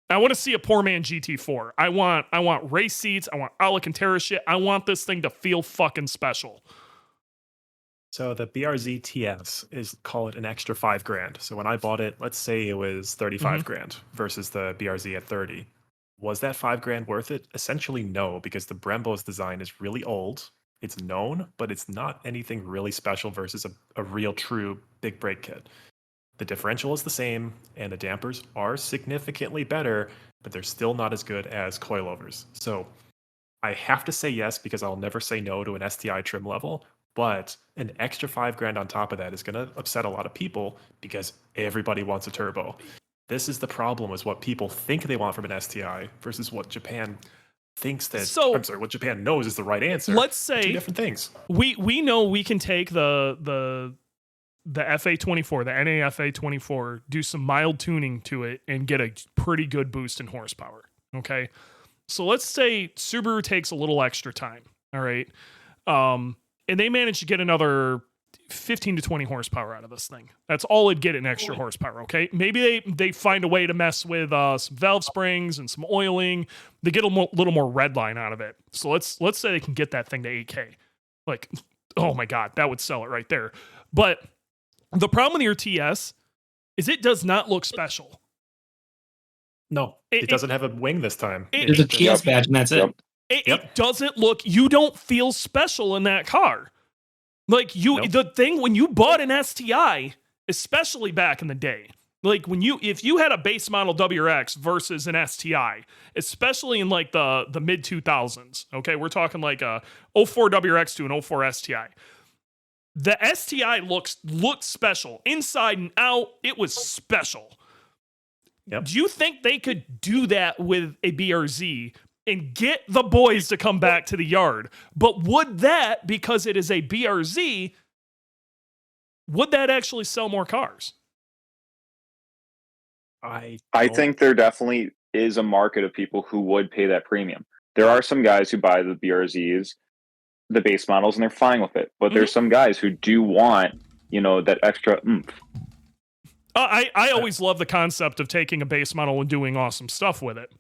I want to see a poor man GT4. I want race seats. I want Alcantara shit. I want this thing to feel fucking special. So the BRZ TS is, call it an extra $5,000. So when I bought it, let's say it was 35 grand versus the BRZ at 30. Was that $5,000 worth it? Essentially, no, because the Brembo's design is really old. It's known, but it's not anything really special versus a real true big brake kit. The differential is the same, and the dampers are significantly better, but they're still not as good as coilovers. So I have to say yes, because I'll never say no to an STI trim level, but an extra $5,000 on top of that is going to upset a lot of people because everybody wants a turbo. This is the problem, is what people think they want from an STI versus what Japan thinks that, what Japan knows is the right answer. Let's say two different things. We know we can take the FA24, the NAFA24, do some mild tuning to it and get a pretty good boost in horsepower. Okay. So let's say Subaru takes a little extra time. All right. And they manage to get another 15 to 20 horsepower out of this thing. That's all it'd get in extra horsepower. Okay. Maybe they find a way to mess with some valve springs and some oiling. They get a little more red line out of it. So let's say they can get that thing to 8K. Like, oh my God, that would sell it right there. But the problem with your TS is it does not look special. No, it doesn't have a wing this time. There's a TS badge, and that's it. It doesn't look, you don't feel special in that car. Like, the thing, when you bought an STI, especially back in the day, like if you had a base model WRX versus an STI, especially in like the mid 2000s, okay, we're talking like a 04 WRX to an 04 STI. The STI looked special inside and out. It was special. Yep. Do you think they could do that with a BRZ and get the boys to come back to the yard? But would that, because it is a BRZ, would that actually sell more cars? I think there definitely is a market of people who would pay that premium. There are some guys who buy the BRZs, the base models, and they're fine with it. But there's some guys who do want, that extra oomph. I always love the concept of taking a base model and doing awesome stuff with it.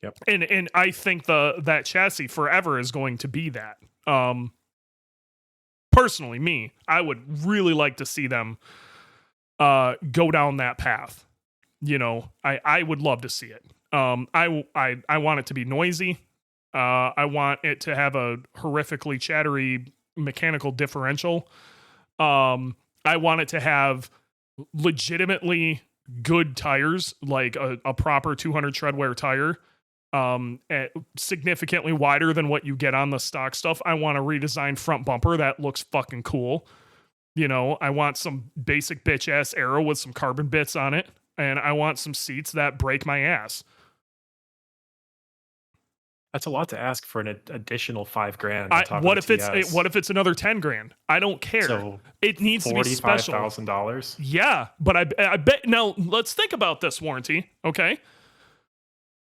Yep. And I think that chassis forever is going to be that. Personally, me, I would really like to see them go down that path. I would love to see it. I want it to be noisy. I want it to have a horrifically chattery mechanical differential. I want it to have legitimately good tires, like a proper 200 treadwear tire, significantly wider than what you get on the stock stuff. I want a redesigned front bumper that looks fucking cool. You know, I want some basic bitch ass aero with some carbon bits on it, and I want some seats that break my ass. That's a lot to ask for an additional $5,000 on top What of if the it's TS. what if it's another $10,000? I don't care. So it needs to be special. $45,000. Yeah, but I bet. Now let's think about this warranty. Okay,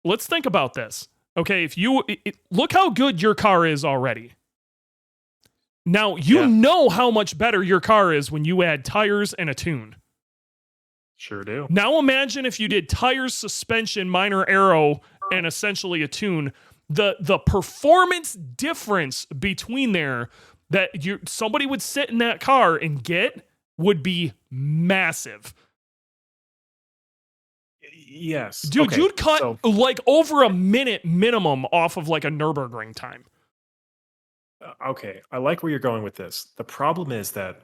let's think about this. Okay, if you look how good your car is already. Now you know how much better your car is when you add tires and a tune. Sure do. Now imagine if you did tires, suspension, minor aero, and essentially a tune. The performance difference between there that somebody would sit in that car and get would be massive. Yes. Dude, okay. you'd cut like over a minute minimum off of like a Nürburgring time. Okay, I like where you're going with this. The problem is that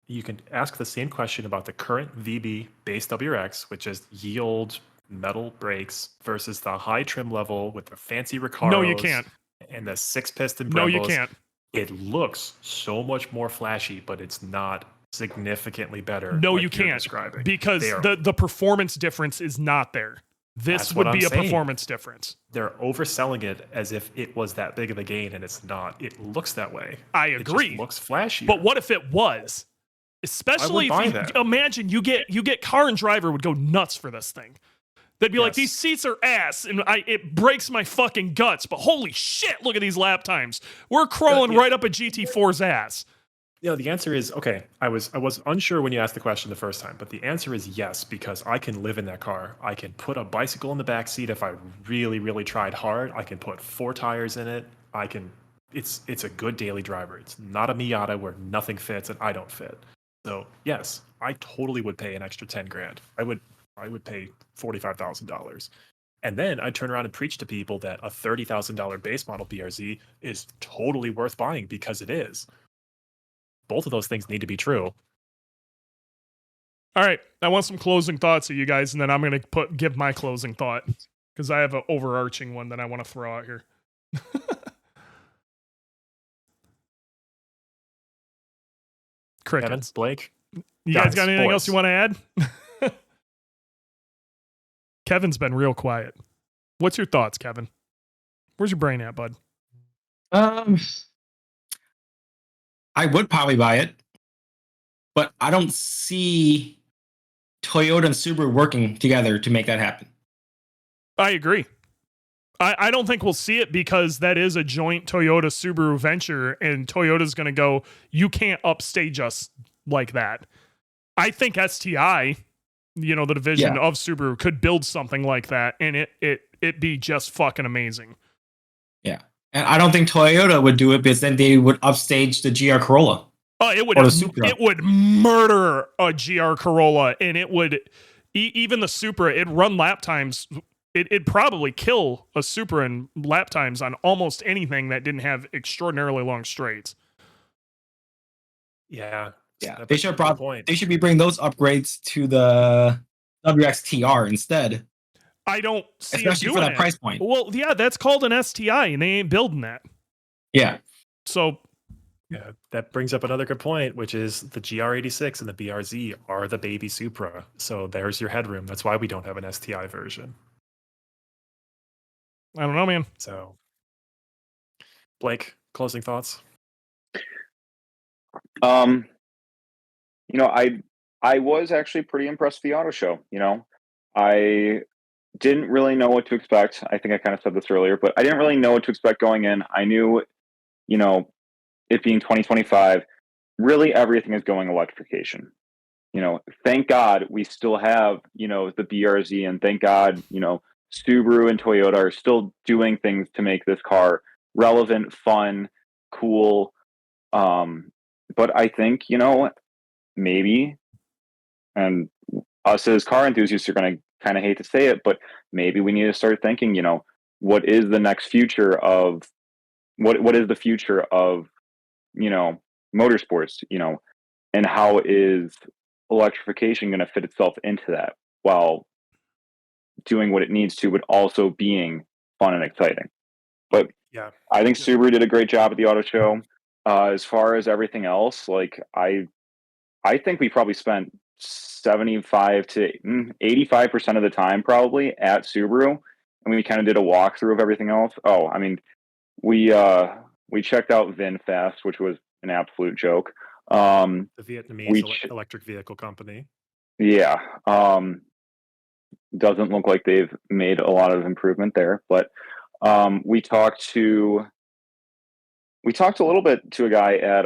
you can ask the same question about the current VB base WRX, which is ye old metal brakes, versus the high trim level with the fancy Recaros. No, you can't. And the 6-piston Brembos. No, you can't. It looks so much more flashy, but it's not significantly better. No, like you can't. Describing. Because the performance difference is not there. This would be a performance difference. They're overselling it as if it was that big of a gain, and it's not. It looks that way. I agree. It just looks flashy. But what if it was? Especially if you imagine you get car and driver would go nuts for this thing. They'd be like, these seats are ass, and it breaks my fucking guts. But holy shit, look at these lap times. We're crawling right up a GT4's ass. You know, the answer is okay. I was unsure when you asked the question the first time, but the answer is yes, because I can live in that car. I can put a bicycle in the back seat if I really, really tried hard. I can put 4 tires in it. It's a good daily driver. It's not a Miata where nothing fits and I don't fit. So yes, I totally would pay an extra $10,000. I would pay $45,000. And then I'd turn around and preach to people that a $30,000 base model BRZ is totally worth buying because it is. Both of those things need to be true. All right, I want some closing thoughts of you guys, and then I'm going to give my closing thought because I have an overarching one that I want to throw out here. Crickets. Blake? You guys got anything else you want to add? Kevin's been real quiet. What's your thoughts, Kevin? Where's your brain at, bud? I would probably buy it, but I don't see Toyota and Subaru working together to make that happen. I agree. I don't think we'll see it because that is a joint Toyota-Subaru venture, and Toyota's going to go, you can't upstage us like that. I think STI, the division of Subaru, could build something like that, and it be just fucking amazing. Yeah. And I don't think Toyota would do it because then they would upstage the GR Corolla. Oh, it would murder a GR Corolla, and it would even the Supra. It'd run lap times. It'd probably kill a Supra in lap times on almost anything that didn't have extraordinarily long straights. Yeah. They should be bringing those upgrades to the WXTR instead. I don't see especially for that price point. Well, yeah, that's called an STI, and they ain't building that. Yeah. So, yeah, that brings up another good point, which is the GR86 and the BRZ are the baby Supra. So there's your headroom. That's why we don't have an STI version. I don't know, man. So, Blake, closing thoughts? I was actually pretty impressed with the auto show. I didn't really know what to expect. I think I kind of said this earlier, but I didn't really know what to expect going in. I knew, it being 2025, really everything is going electrification. Thank God we still have, the BRZ, and thank God, Subaru and Toyota are still doing things to make this car relevant, fun, cool. But I think, maybe, and us as car enthusiasts are going to kind of hate to say it, but maybe we need to start thinking, what is the next future of what is the future of, motorsports, and how is electrification going to fit itself into that? while doing what it needs to, but also being fun and exciting. But Yeah. I think Subaru did a great job at the auto show. As far as everything else, like I think we probably spent 75 to 85% of the time probably at Subaru, and we kind of did a walkthrough of everything else. Oh, I mean, we checked out VinFast, which was an absolute joke. The Vietnamese we ch- electric vehicle company. yeah, doesn't look like they've made a lot of improvement there, but we talked a little bit to a guy at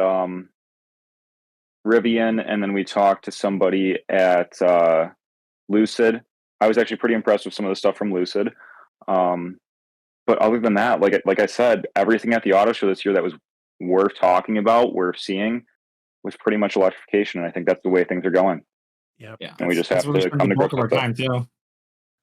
Rivian, and then we talked to somebody at Lucid. I was actually pretty impressed with some of the stuff from Lucid. But other than that, like I said, everything at the auto show this year that was worth talking about, worth seeing, was pretty much electrification, and I think that's the way things are going. Yep. Yeah. And we just That's have where we to spend come the to bulk grips of our with it. time too.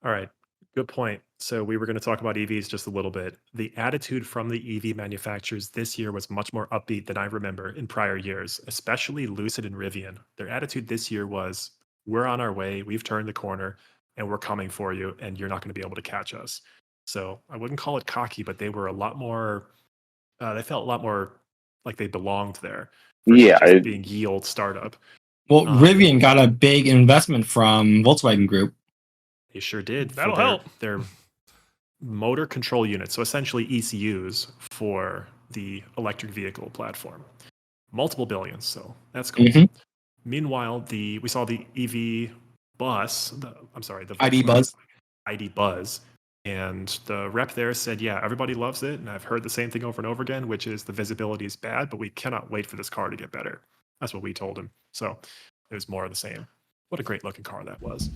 All right. Good point. So we were going to talk about EVs just a little bit. The attitude from the EV manufacturers this year was much more upbeat than I remember in prior years, especially Lucid and Rivian. Their attitude this year was, we're on our way, we've turned the corner, and we're coming for you, and you're not going to be able to catch us. So I wouldn't call it cocky, but they were a lot more, they felt a lot more like they belonged there versus Yeah, just being ye old startup. Well, Rivian got a big investment from Volkswagen Group. They sure did. That'll for help. Their motor control units, so essentially ECUs for the electric vehicle platform. Multiple billions, so that's cool. Mhm. Meanwhile, we saw the EV bus, the ID Buzz. ID Buzz, and the rep there said, yeah, everybody loves it, and I've heard the same thing over and over again, which is the visibility is bad, but we cannot wait for this car to get better. That's what we told him. So it was more of the same. What a great looking car that was.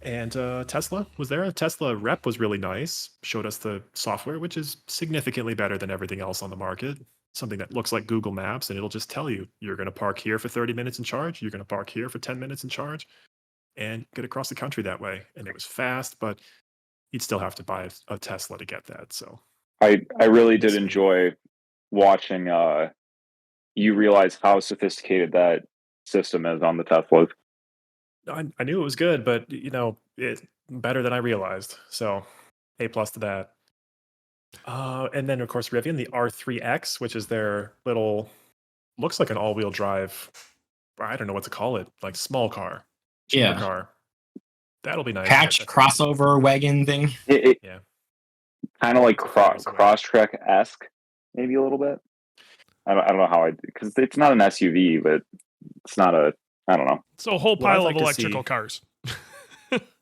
And Tesla was there. A Tesla rep was really nice. Showed us the software, which is significantly better than everything else on the market. Something that looks like Google Maps, and it'll just tell you, you're going to park here for 30 minutes and charge. You're going to park here for 10 minutes and charge, and get across the country that way. And it was fast, but you'd still have to buy a Tesla to get that. So I really did enjoy watching you realize how sophisticated that system is on the Teslas. I knew it was good, but it's better than I realized. So A+ to that. And then of course Rivian, the R3X, which is their little, looks like an all-wheel drive. I don't know what to call it, like small car, cheaper car. That'll be nice. Patch crossover wagon thing. Yeah. Kind of like Crosstrek-esque, maybe a little bit. I don't know how because it's not an SUV, but it's not a, I don't know. So a whole pile of electrical cars.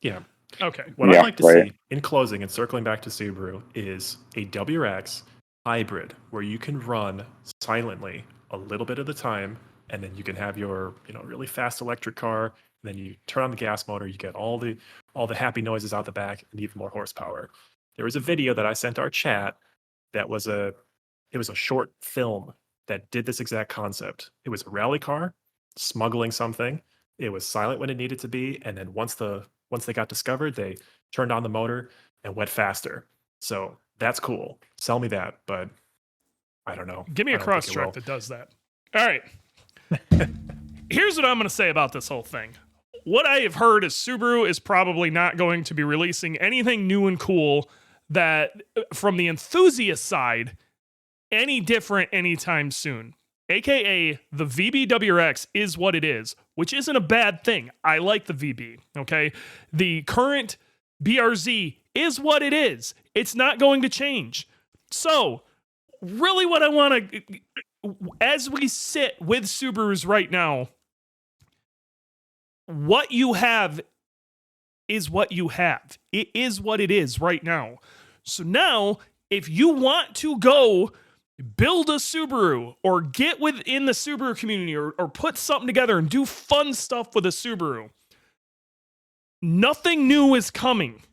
Yeah. Okay. What I'd like to see in closing and circling back to Subaru is a WRX hybrid where you can run silently a little bit of the time, and then you can have your really fast electric car, and then you turn on the gas motor, you get all the happy noises out the back and even more horsepower. There was a video that I sent our chat that was it was a short film that did this exact concept. It was a rally car smuggling something. It was silent when it needed to be, and then once they got discovered, they turned on the motor and went faster. So that's cool. Sell me that, but I don't know. Give me a Crosstrek that does that. All right. Here's what I'm going to say about this whole thing. What I have heard is Subaru is probably not going to be releasing anything new and cool that, from the enthusiast side, any different anytime soon. AKA, the VBWRX is what it is, which isn't a bad thing. I like the VB, okay? The current BRZ is what it is. It's not going to change. So, really what I want to, as we sit with Subarus right now, what you have is what you have. It is what it is right now. So now, if you want to go build a Subaru or get within the Subaru community or put something together and do fun stuff with a Subaru, nothing new is coming.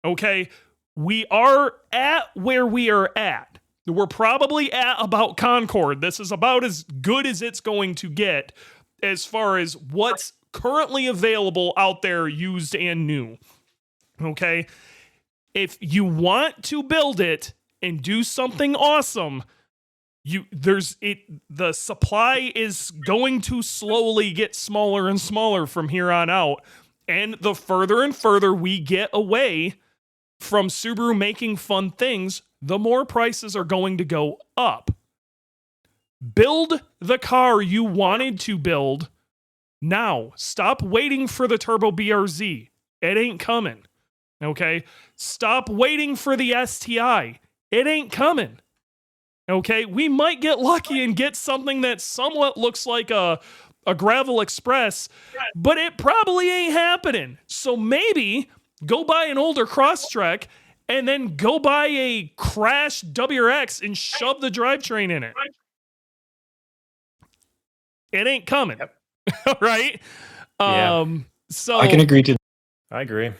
Okay? We are at where we are at. We're probably at about Concord. This is about as good as it's going to get as far as what's currently available out there, used and new. Okay? If you want to build it and do something awesome, the supply is going to slowly get smaller and smaller from here on out. And the further and further we get away from Subaru making fun things, the more prices are going to go up. Build the car you wanted to build now. Stop waiting for the Turbo BRZ. It ain't coming. Okay? Stop waiting for the STI. It ain't coming. Okay? We might get lucky and get something that somewhat looks like a Gravel Express, but it probably ain't happening. So maybe go buy an older Crosstrek and then go buy a crashed WRX and shove the drivetrain in it. It ain't coming. Yep. Right? Yeah. So I can agree to. I agree.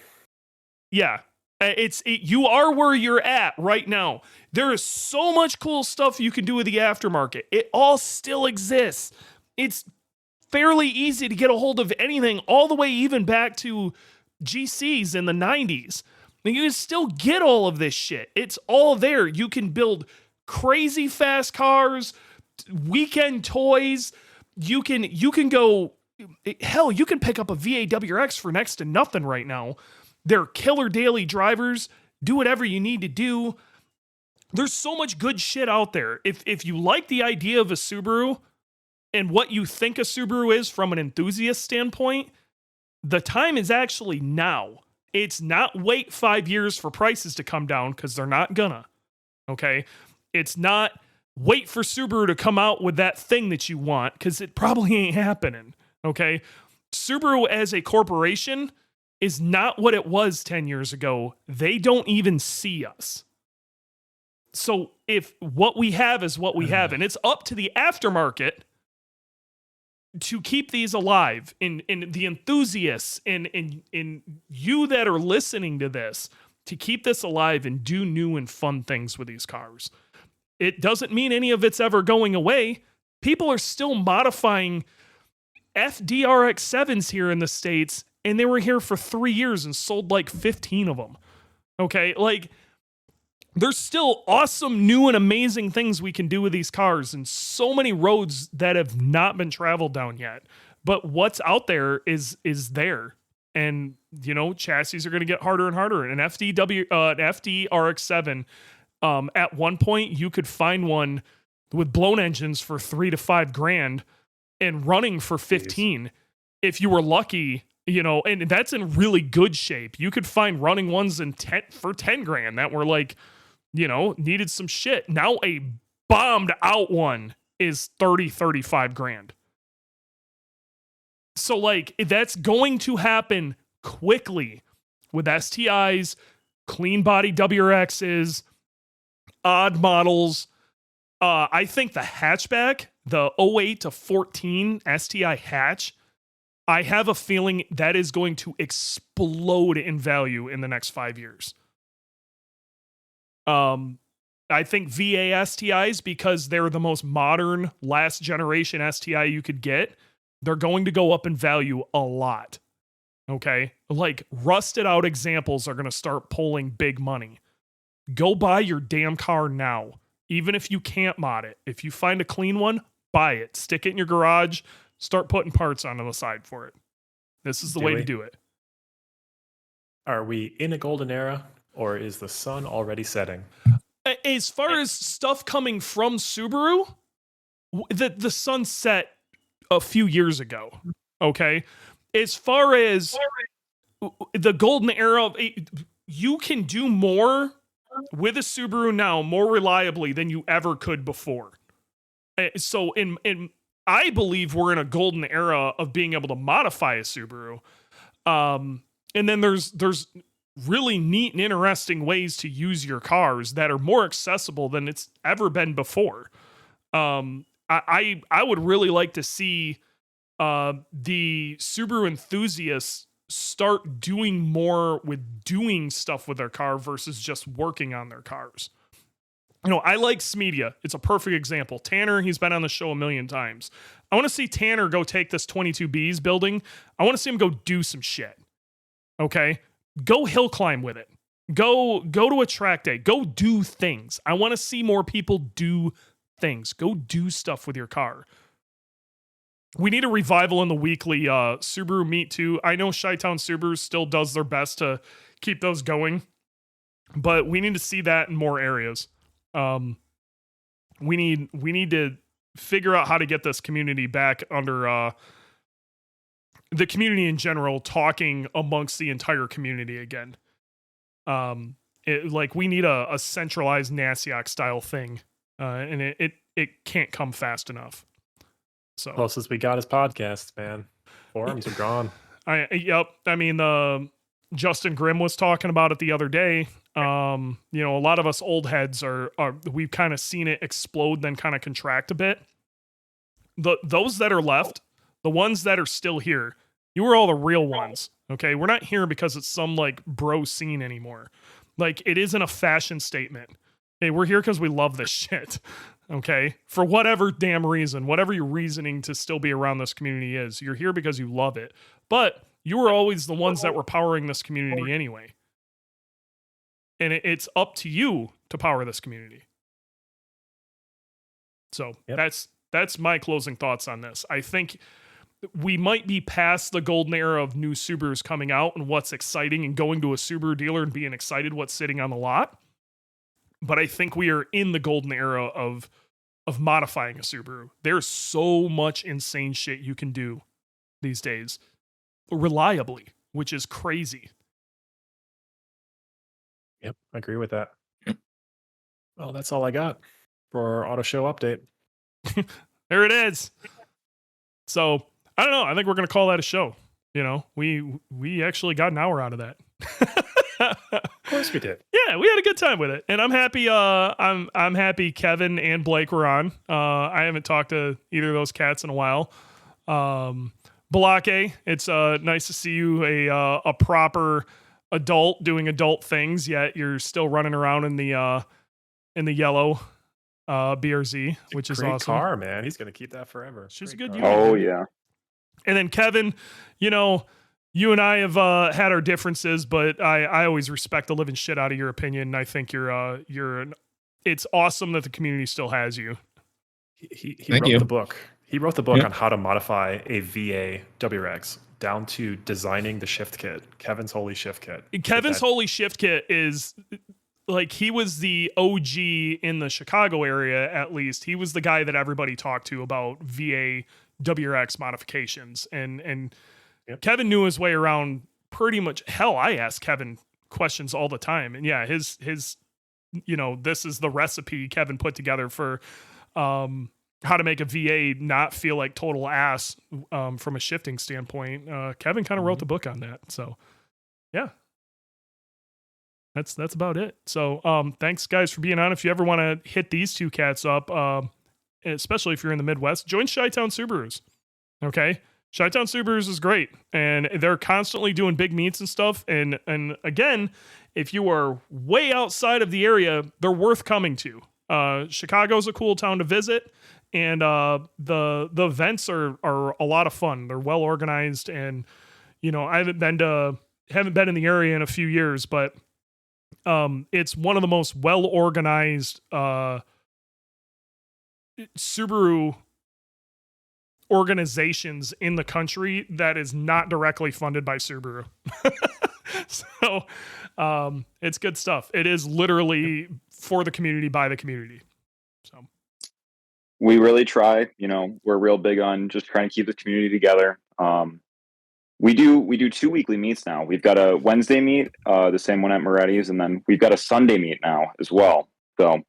yeah. You are where you're at right now. There is so much cool stuff you can do with the aftermarket. It all still exists. It's fairly easy to get a hold of anything, all the way even back to GCs in the 90s. And you can still get all of this shit. It's all there. You can build crazy fast cars, weekend toys. You can go, hell, you can pick up a VAWX for next to nothing right now. They're killer daily drivers. Do whatever you need to do. There's so much good shit out there. If you like the idea of a Subaru and what you think a Subaru is from an enthusiast standpoint, the time is actually now. It's not wait 5 years for prices to come down, because they're not gonna. Okay? It's not wait for Subaru to come out with that thing that you want, because it probably ain't happening. Okay? Subaru as a corporation is not what it was 10 years ago. They don't even see us. So if what we have is what we have, and it's up to the aftermarket to keep these alive, in the enthusiasts and you that are listening to this, to keep this alive and do new and fun things with these cars. It doesn't mean any of it's ever going away. People are still modifying FDRX7s here in the States, and they were here for 3 years and sold like 15 of them. Okay, like, there's still awesome, new, and amazing things we can do with these cars, and so many roads that have not been traveled down yet. But what's out there is there. And, chassis are going to get harder and harder. An FDRX7, at one point, you could find one with blown engines for $3,000 to $5,000 and running for 15. If you were lucky, and that's in really good shape. You could find running ones for $10,000 that were like, needed some shit. Now a bombed out one is $35,000. So like, that's going to happen quickly with STIs, clean body WRXs, odd models. I think the hatchback, the 08 to 14 STI hatch, I have a feeling that is going to explode in value in the next 5 years. I think VA STIs, because they're the most modern last generation STI you could get, they're going to go up in value a lot. Okay? Like, rusted out examples are going to start pulling big money. Go buy your damn car now. Even if you can't mod it. If you find a clean one, buy it. Stick it in your garage. Start putting parts onto the side for it. This is the way to do it. Are we in a golden era, or is the sun already setting? As far as stuff coming from Subaru, the sun set a few years ago. Okay? As far as the golden era, you can do more with a Subaru now more reliably than you ever could before. So I believe we're in a golden era of being able to modify a Subaru. And then there's really neat and interesting ways to use your cars that are more accessible than it's ever been before. I would really like to see the Subaru enthusiasts start doing more with doing stuff with their car versus just working on their cars. I like Smedia. It's a perfect example. Tanner, he's been on the show a million times. I want to see Tanner go take this 22Bs building. I want to see him go do some shit. Okay? Go hill climb with it. Go to a track day. Go do things. I want to see more people do things. Go do stuff with your car. we need a revival in the weekly Subaru Meet too. I know Chitown Subarus still does their best to keep those going, but we need to see that in more areas. We need to figure out how to get this community back under the community in general, talking amongst the entire community again. We need a centralized Nasiak style thing, and it can't come fast enough. So Closest we got is podcasts, man. Forums are gone. Yep. I mean, Justin Grimm was talking about it the other day. A lot of us old heads we've kind of seen it explode, then kind of contract a bit. Those that are left, the ones that are still here, you are all the real ones. Okay. We're not here because it's some like bro scene anymore. Like, it isn't a fashion statement. Okay. We're here because we love this shit. Okay. For whatever damn reason, whatever your reasoning to still be around this community is, you're here because you love it. But you were always the ones that were powering this community anyway. And it's up to you to power this community. So that's my closing thoughts on this. I think we might be past the golden era of new Subarus coming out and what's exciting and going to a Subaru dealer and being excited what's sitting on the lot. But I think we are in the golden era of modifying a Subaru. There's so much insane shit you can do these days reliably, which is crazy. Yep, I agree with that. Well, that's all I got for our auto show update. There it is. So I don't know. I think we're going to call that a show. We actually got an hour out of that. Of course we did. Yeah, we had a good time with it, and I'm happy. I'm happy Kevin and Blake were on. I haven't talked to either of those cats in a while. Balake, it's nice to see you, a proper adult doing adult things. Yet you're still running around in the yellow BRZ, which is great awesome. car, man. He's gonna keep that forever. She's a Great good car. unit. Oh yeah. And then Kevin, you and I have had our differences, but I always respect the living shit out of your opinion. I think it's awesome that the community still has you. He wrote the book. He wrote the book on how to modify a VA WRX down to designing the shift kit. Kevin's Holy Shift Kit. Kevin's Holy Shift Kit is like, he was the OG in the Chicago area, at least. He was the guy that everybody talked to about VA WRX modifications. And Kevin knew his way around pretty much. Hell, I ask Kevin questions all the time. And yeah, his this is the recipe Kevin put together for how to make a VA not feel like total ass from a shifting standpoint. Kevin kind of wrote the book on that. So yeah. That's about it. So thanks guys for being on. If you ever want to hit these two cats up, especially if you're in the Midwest, join Chitown Subarus. Okay? Chitown Subarus is great, and they're constantly doing big meets and stuff. And again, if you are way outside of the area, they're worth coming to. Chicago's a cool town to visit, and the events are a lot of fun. They're well organized, and I haven't been in the area in a few years, but it's one of the most well organized Subaru organizations in the country that is not directly funded by Subaru. So it's good stuff. It is literally for the community, by the community. So we really try. We're real big on just trying to keep the community together. We do 2 weekly meets now. We've got a Wednesday meet, the same one at Moretti's, and then we've got a Sunday meet now as well. So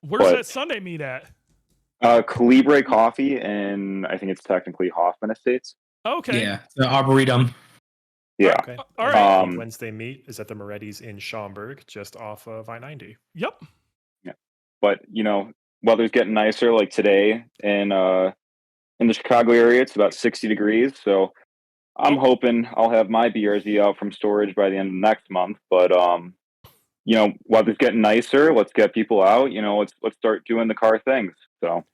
where's that Sunday meet at? Calibre Coffee, and I think it's technically Hoffman Estates. Okay. Yeah, the Arboretum. Yeah. Okay. All right. Wednesday meet is at the Moretti's in Schaumburg, just off of I-90. Yep. Yeah. But weather's getting nicer. Like today in the Chicago area, it's about 60 degrees. So I'm hoping I'll have my BRZ out from storage by the end of next month. But weather's getting nicer. Let's get people out. Let's start doing the car things. So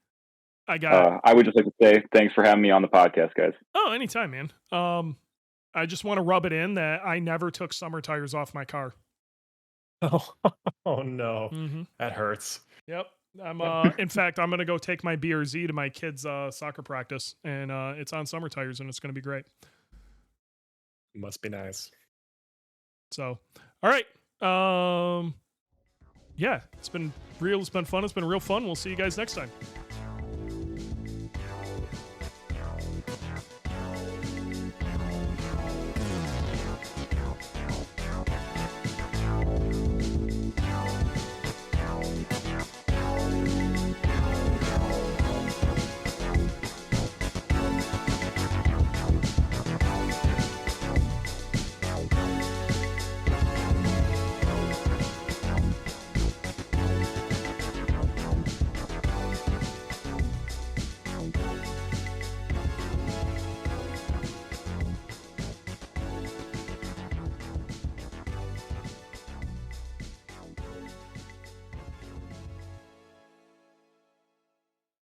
I would just like to say thanks for having me on the podcast, guys. Oh, anytime, man. I just want to rub it in that I never took summer tires off my car. Oh no. Mm-hmm. That hurts. Yep. I'm in fact, I'm gonna go take my BRZ to my kids' soccer practice, and it's on summer tires, and it's gonna be great. Must be nice. So, all right, yeah, it's been real. It's been fun. It's been real fun. We'll see you guys next time.